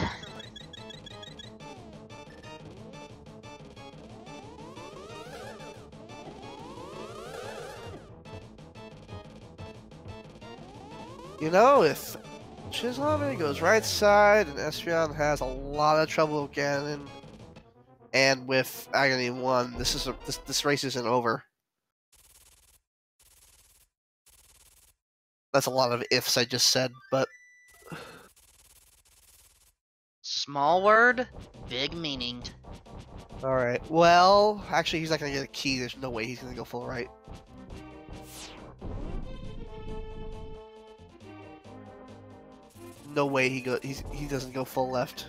You know, if Chisame goes right side and Espeon has a lot of trouble with Ganon and with Aghanim 1, this race isn't over. That's a lot of ifs I just said, but
Small word, big meaning.
alright. Well, actually he's not gonna get a key, there's no way he's gonna go full right. No way he doesn't go full left.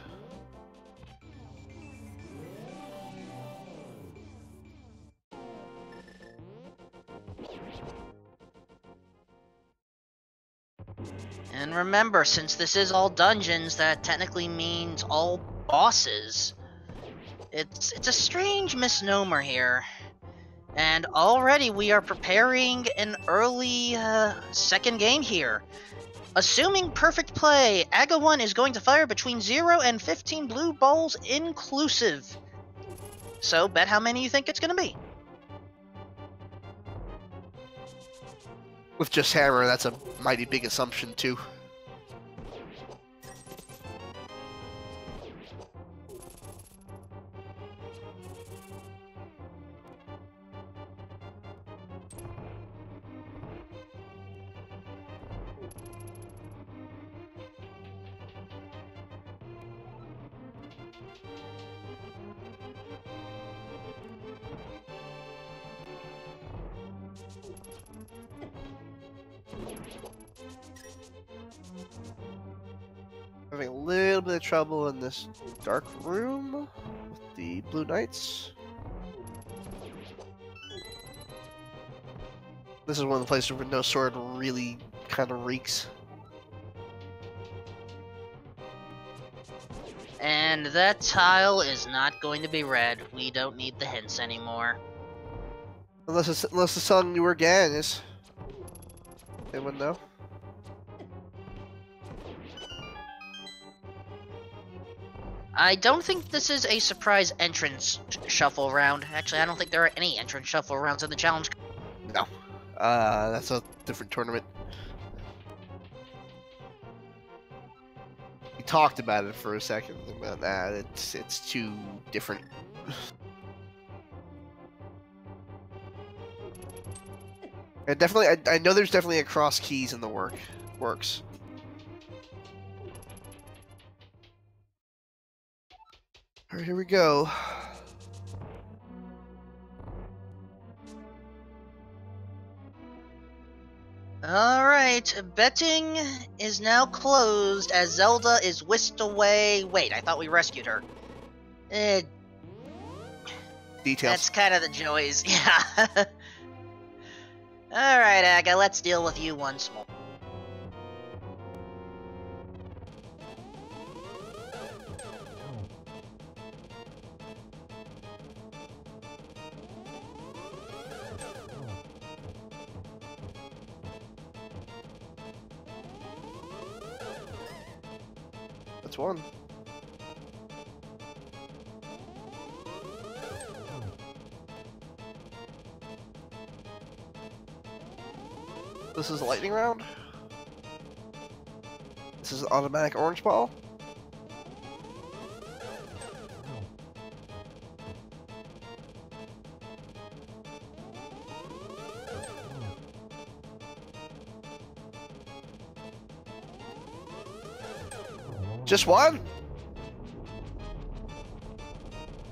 And remember, since this is all dungeons, that technically means all bosses. It's a strange misnomer here. And already we are preparing an early second game here. Assuming perfect play, Aga 1 is going to fire between 0 and 15 blue balls inclusive. So bet how many you think it's going to be.
With just Hammer, that's a mighty big assumption too. Having a little bit of trouble in this dark room with the blue knights. This is one of the places where no sword really kind of reeks.
And that tile is not going to be red. We don't need the hints anymore.
Unless it's selling newer gangs. Anyone know?
I don't think this is a surprise entrance shuffle round. Actually, I don't think there are any entrance shuffle rounds in the challenge.
No. That's a different tournament. We talked about it for a second, but it's too different. And definitely, I know there's definitely a cross keys in the works. All right, here we go.
Alright, betting is now closed as Zelda is whisked away. Wait, I thought we rescued her.
Details.
That's kind of the joys, yeah. Alright, Aga, let's deal with you once more.
That's one. This is a lightning round. This is an automatic orange ball. Just one?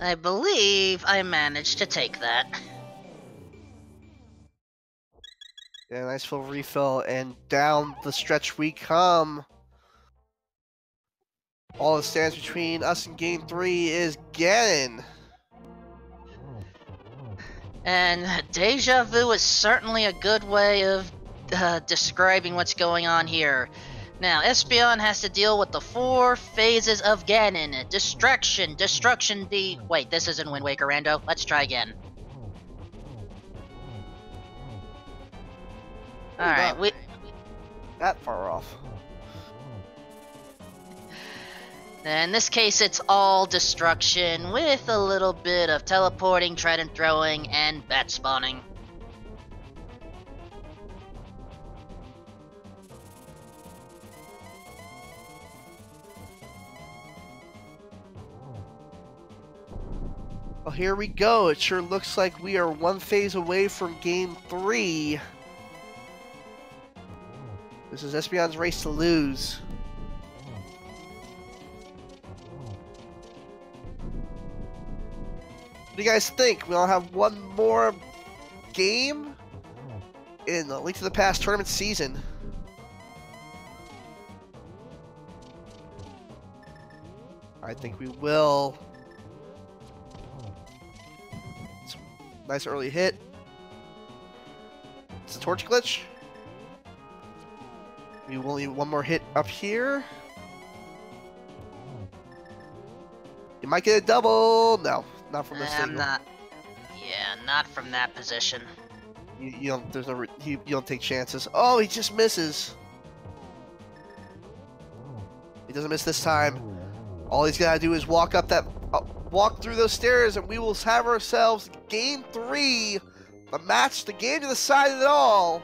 I believe I managed to take that.
Yeah, nice full refill, and down the stretch we come. All that stands between us and Game 3 is Ganon.
And deja vu is certainly a good way of describing what's going on here. Now, Espeon has to deal with the 4 phases of Ganon. Distraction, Destruction, Wait, this isn't Wind Waker, Rando. Let's try again. Alright, we...
That far off.
In this case, it's all destruction, with a little bit of teleporting, trident throwing, and bat spawning.
Well, here we go. It sure looks like we are one phase away from Game 3. This is Espeon's race to lose. What do you guys think? We'll have one more game in the Link to the Past tournament season. I think we will. Nice early hit. It's a torch glitch. We will need one more hit up here. You might get a double. No, not from this angle.
Not from that position.
You don't. There's no. You don't take chances. Oh, he just misses. He doesn't miss this time. All he's gotta do is walk up that. Walk through those stairs, and we will have ourselves Game 3, the match, the game to decide it all.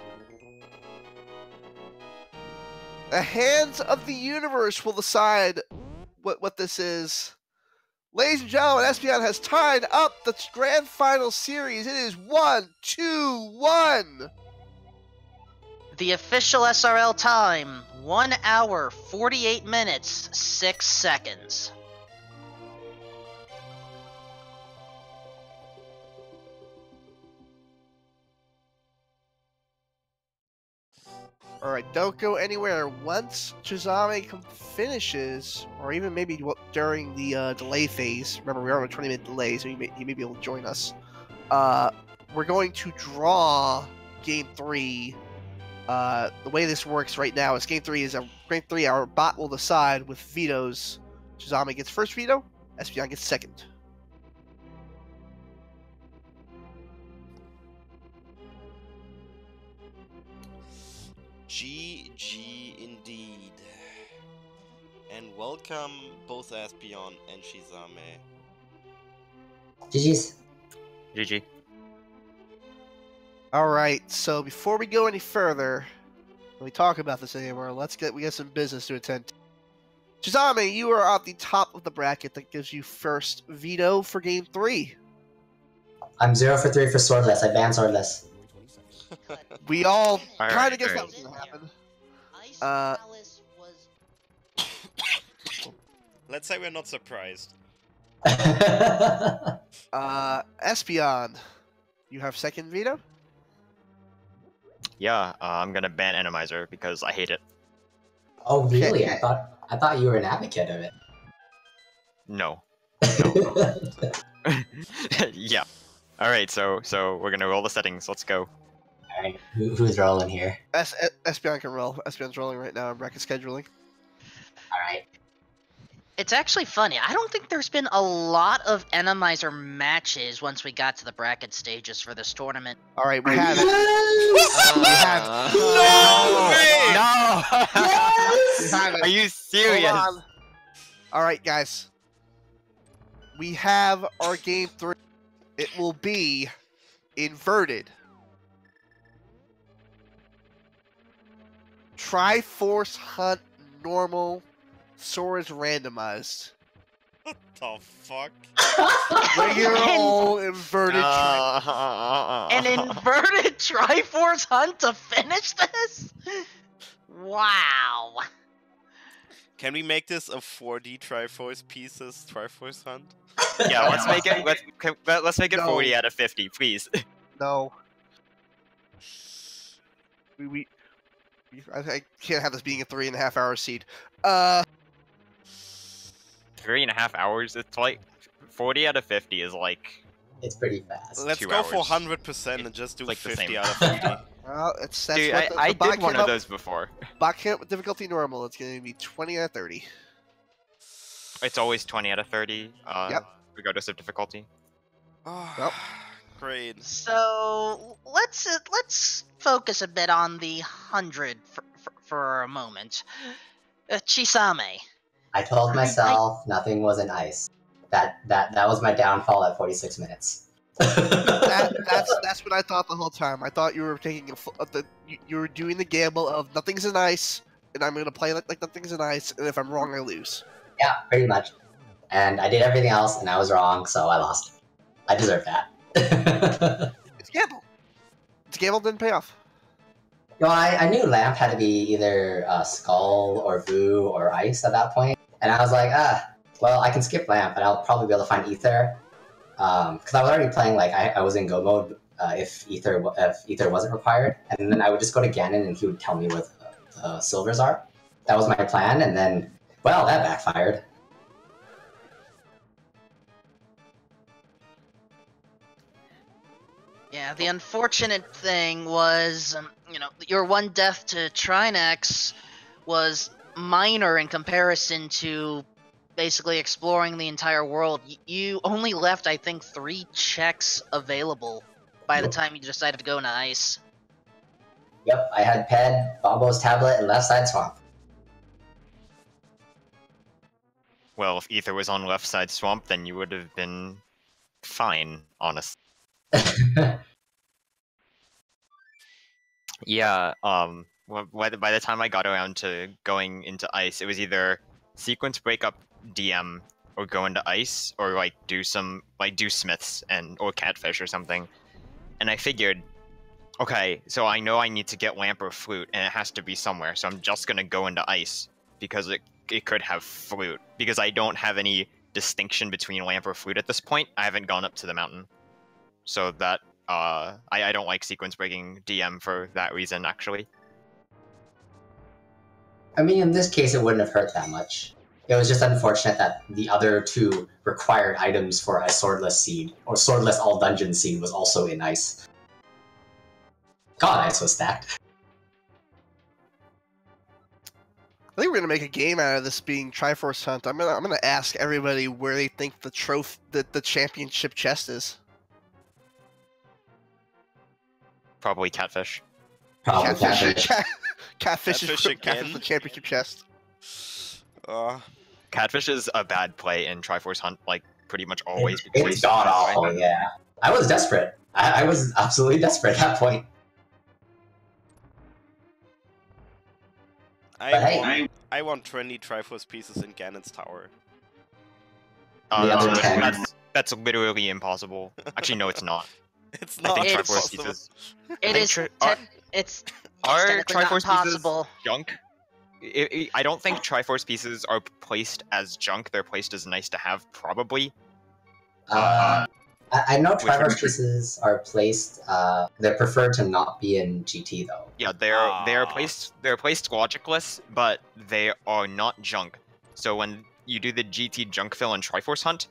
The hands of the universe will decide what this is. Ladies and gentlemen, Espeon has tied up the grand final series. It is 1-2-1.
The official SRL time, 1 hour, 48 minutes, 6 seconds.
Alright, don't go anywhere. Once Chisame finishes, or even maybe during the delay phase, remember we are on a 20-minute delay, so he may be able to join us. We're going to draw Game 3. The way this works right now is Game 3 our bot will decide with vetoes. Chisame gets first veto, espeon gets second.
GG indeed. And welcome both Espeon and Chisame.
GG's.
GG.
Alright, so before we go any further, when we talk about this anymore, we got some business to attend to. Chisame, you are at the top of the bracket that gives you first veto for Game 3.
I'm 0 for 3 for swordless. I banned swordless.
We all
Alright,
kind of guessed
alright.
that was going to happen.
Ice
Uh,
Palace was
Let's say we're not surprised.
Espeon, you have second veto?
Yeah, I'm gonna ban Enemizer because I hate it.
Oh really?
Okay.
I thought you were an advocate of it.
No.
Alright,
Yeah. Alright, so we're gonna roll the settings. Let's go.
who's rolling here?
Espeon can roll. Espeon's rolling right now in bracket scheduling.
Alright.
It's actually funny. I don't think there's been a lot of Enemizer matches once we got to the bracket stages for this tournament.
Alright, we have it.
Yes!
We have
No!
We have it.
Are you serious?
Hold on. Alright, guys. We have our Game 3. It will be inverted. Triforce Hunt normal. Sora's randomized.
What the fuck?
Regular old inverted
An inverted Triforce Hunt to finish this? Wow.
Can we make this a 4D Triforce Pieces Triforce Hunt?
Yeah, let's make it. Let's make it
No.
40 out of 50, please.
No. I can't have this being a 3.5 hour seed.
3.5 hours. It's like 40 out of 50 is like.
It's pretty fast.
Let's
2
go for
hours.
100% and just do
Like the
50
same.
out of 50.
Well, that's
Dude,
what
I
bot
did one
came
of
up-
those before.
Bot came up with difficulty normal. It's going to be 20 out of 30.
It's always 20 out of 30.
Yep.
Regardless of difficulty.
Oh,
Well.
great.
So let's focus a bit on the 100 for a moment. Chisame.
I told myself nothing was an ice. That was my downfall at 46 minutes.
That's what I thought the whole time. I thought you were taking you were doing the gamble of nothing's an ice, and I'm gonna play like nothing's an ice, and if I'm wrong, I lose.
Yeah, pretty much. And I did everything else, and I was wrong, so I lost. I deserve that.
It's a gamble. It's a gamble didn't pay off.
You know, I knew Lamp had to be either Skull or Vu or Ice at that point, and I was like, well, I can skip Lamp, and I'll probably be able to find Ether, because I was already playing like I was in Go mode if Ether wasn't required, and then I would just go to Ganon, and he would tell me where the silvers are. That was my plan, and then, well, that backfired.
Yeah, the unfortunate thing was, your one death to Trinex was minor in comparison to basically exploring the entire world. You only left, I think, 3 checks available by the time you decided to go into ice.
Yep, I had Ped, Bombo's tablet, and Left Side Swamp.
Well, if Ether was on left side swamp, then you would have been fine, honestly. Yeah, by the time I got around to going into ice, it was either sequence breakup DM or go into ice or like do smiths or catfish or something. And I figured, okay, so I know I need to get lamp or flute and it has to be somewhere, so I'm just gonna go into ice because it could have flute, because I don't have any distinction between lamp or flute at this point. I haven't gone up to the mountain. So that I don't like sequence breaking DM for that reason, actually.
I mean, in this case, it wouldn't have hurt that much. It was just unfortunate that the other two required items for a swordless seed, or swordless all dungeon seed, was also in ice. God, ice was stacked.
I think we're gonna make a game out of this being Triforce Hunt. I'm gonna ask everybody where they think the championship chest is.
Probably catfish.
Probably
Catfish,
catfish.
catfish is
Catfish
the championship chest.
Catfish is a bad play in Triforce Hunt, like pretty much always. because
It's god awful, yeah. I was desperate. I was absolutely desperate at that point.
I want 20 Triforce pieces in Ganon's tower.
The other 10.
That's literally impossible. Actually, no, it's not.
It's
I
not
think
It's-
Triforce
possible.
pieces.
It is. It's
Are
technically not
Triforce pieces
possible.
junk? I don't think Triforce pieces are placed as junk. They're placed as nice to have, probably.
I know Triforce pieces are placed. They're preferred to not be in GT though.
Yeah, they're placed logicless, but they are not junk. So when you do the GT junk fill in Triforce Hunt,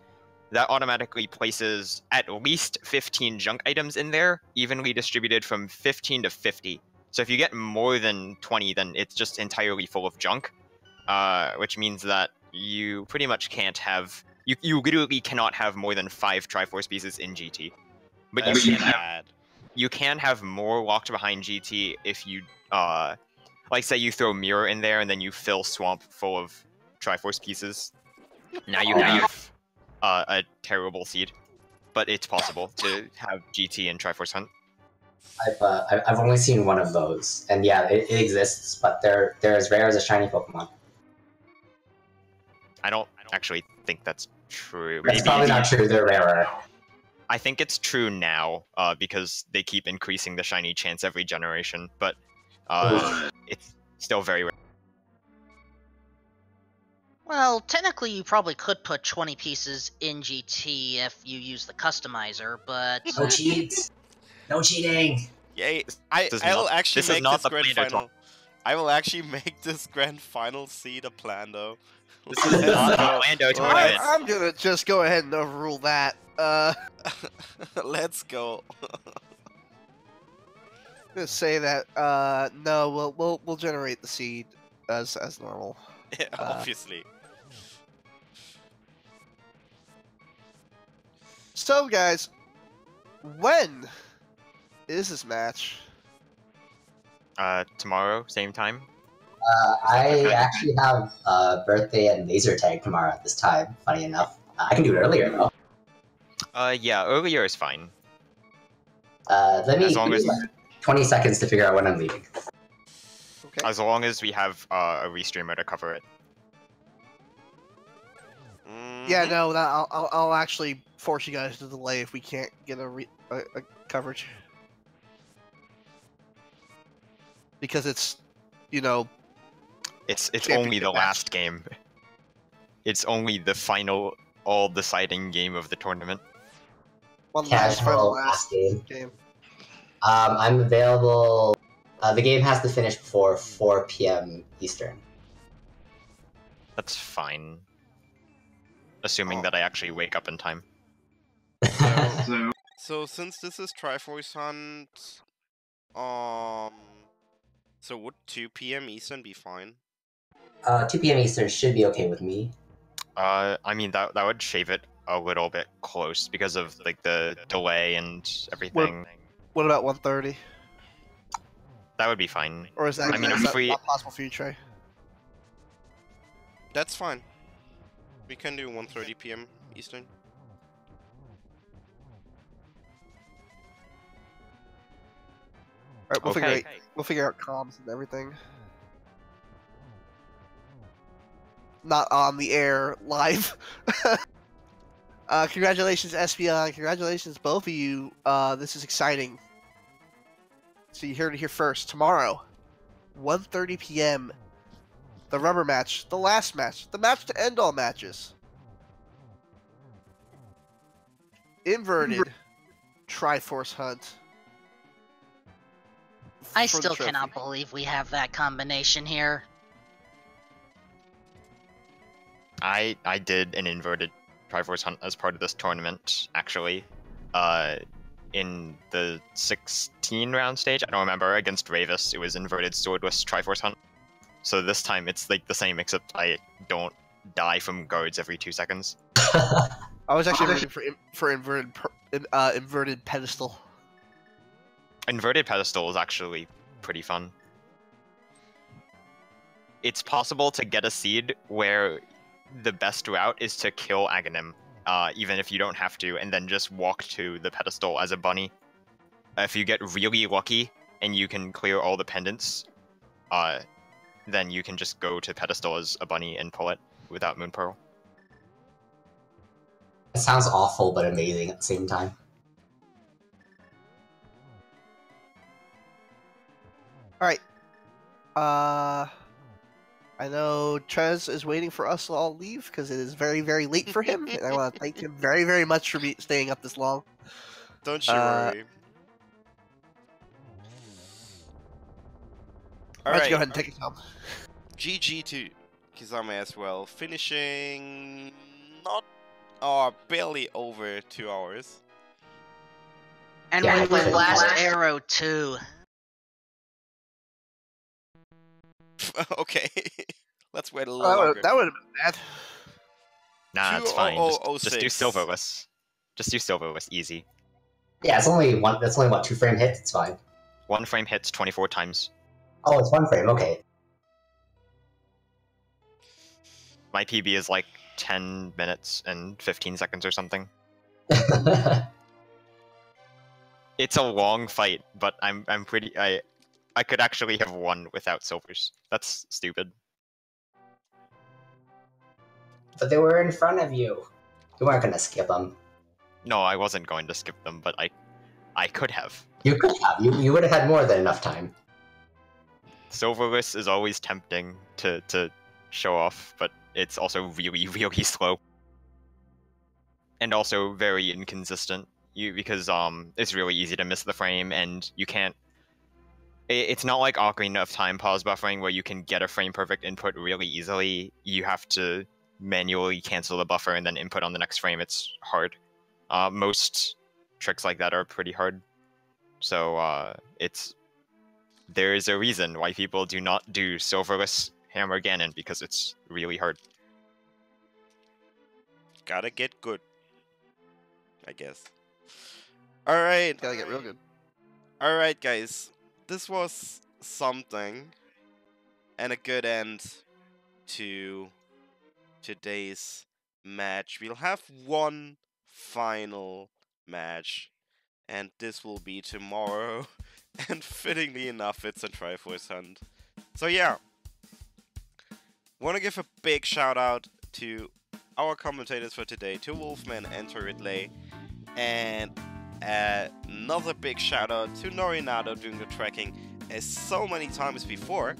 that automatically places at least 15 junk items in there, evenly distributed from 15 to 50. So if you get more than 20, then it's just entirely full of junk, which means that you pretty much can't have... You literally cannot have more than 5 Triforce pieces in GT. But
That's
you can have...
bad.
You can have more locked behind GT if you, like say you throw Mirror in there and then you fill Swamp full of Triforce pieces. Now you have a terrible seed, but it's possible to have GT and Triforce Hunt.
I've only seen one of those, and yeah, it exists, but they're as rare as a shiny Pokemon.
I don't actually think that's true.
That's probably not true. They're rarer.
I think it's true now, because they keep increasing the shiny chance every generation, but it's still very rare.
Well, technically, you probably could put 20 pieces in GT if you use the customizer, but
No cheats. No cheating.
Yay!
This is
I will
not-
actually
this is
make
not
this
the
grand
play to talk-
final. I will actually make this grand final seed a plan though.
This is not the Orlando tournament.
I'm gonna just go ahead and overrule that.
Let's go.
I'm gonna say that. No, we'll generate the seed as normal.
Yeah, obviously.
So, guys, when is this match?
Tomorrow, same time.
I actually have a birthday and laser tag tomorrow at this time. Funny enough, I can do it earlier though.
Yeah, earlier is fine.
Let me
As long
give
as-
me like 20 seconds to figure out when I'm leaving.
Okay.
As long as we have a restreamer to cover it.
Yeah, no, I'll actually force you guys to delay if we can't get a coverage. Because it's, you know,
It's only
Championship
the
match.
last game. It's only the final, all-deciding game of the tournament.
one last for the
Casual
last
last game.
game.
I'm available. The game has to finish before 4 p.m. Eastern.
That's fine. Assuming that I actually wake up in time.
So since this is Triforce Hunt, so would 2 p.m. Eastern be fine?
2 p.m. Eastern should be okay with me.
I mean, that would shave it a little bit close because of, like, the delay and everything.
What about 1:30?
That would be fine.
Or is that,
I mean,
is
if
that
we-
not possible for you, Trey?
That's fine. We can do 1:30 p.m. Eastern.
Alright,
Okay.
we'll figure out comms and everything. Not on the air, live. Congratulations, Espeon. Congratulations, both of you. This is exciting. So you heard it here first. Tomorrow, 1:30 p.m. The rubber match, the last match, the match to end all matches. Inverted Triforce Hunt.
I
for the
still
trophy.
cannot believe we have that combination here.
I did an inverted Triforce Hunt as part of this tournament, actually. In the 16 round stage, I don't remember, against Ravis, it was inverted Swordless Triforce Hunt. So this time it's like the same, except I don't die from guards every 2 seconds.
I was actually rooting for inverted pedestal.
Inverted Pedestal is actually pretty fun. It's possible to get a seed where the best route is to kill Aghanim, even if you don't have to, and then just walk to the pedestal as a bunny. If you get really lucky and you can clear all the pendants, then you can just go to pedestal as a bunny and pull it without Moon Pearl.
It sounds awful but amazing at the same time.
Alright. I know Trez is waiting for us to all leave because it is very, very late for him, and I want to thank him very, very much for staying up this long.
Don't you worry.
Why don't you go ahead and take us home?
GG to Chisame as well, finishing barely over 2 hours.
And
Yeah,
with the last arrow too.
Okay, let's wait a little longer.
That would have been bad.
Nah, it's fine. Just do
2006.
Silverless. Just do Silverless, easy.
Yeah, it's only one. That's only what, 2 frame hits. It's fine.
1 frame hits 24 times.
Oh, it's 1 frame. Okay.
My PB is like 10 minutes and 15 seconds or something. It's a long fight, but I'm pretty. I could actually have won without silvers. That's stupid.
But they were in front of you. You weren't gonna skip them.
No, I wasn't going to skip them, but I could have.
You could have. You would have had more than enough time.
Silverless is always tempting to show off, but it's also really, really slow. And also very inconsistent. Because it's really easy to miss the frame, and you can't. It's not like Ocarina of Time pause buffering where you can get a frame perfect input really easily. You have to manually cancel the buffer and then input on the next frame. It's hard. Most tricks like that are pretty hard. So there is a reason why people do not do Silverless Hammer Ganon, because it's really hard.
Gotta get good, I guess. Alright.
Gotta get real good.
Alright, guys. This was something. And a good end to today's match. We'll have one final match. And this will be tomorrow. And fittingly enough, it's a Triforce Hunt. So yeah. Want to give a big shout out to our commentators for today, to Wolfman and to Ridley. And another big shout out to Norinado doing the tracking as so many times before.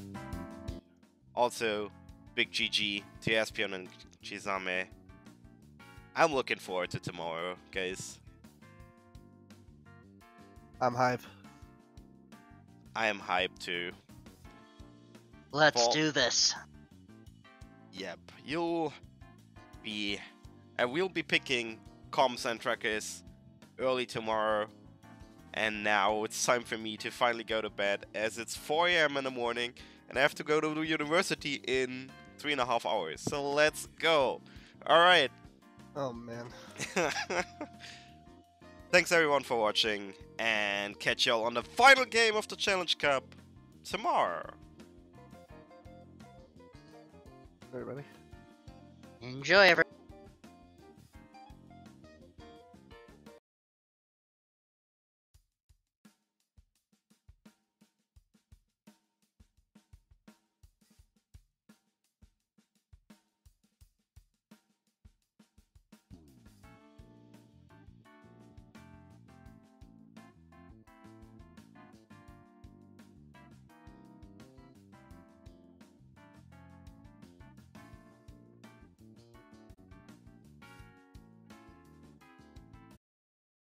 Also, big GG to Espeon and Chisame. I'm looking forward to tomorrow, guys.
I'm hype.
I am hyped too.
Let's do this.
Yep, you'll be... and we'll be picking comms and trackers early tomorrow. And now it's time for me to finally go to bed, as it's 4 AM in the morning and I have to go to the university in 3.5 hours. So let's go. Alright.
Oh man.
Thanks everyone for watching, and catch y'all on the final game of the Challenge Cup tomorrow.
Everybody.
Enjoy, everyone.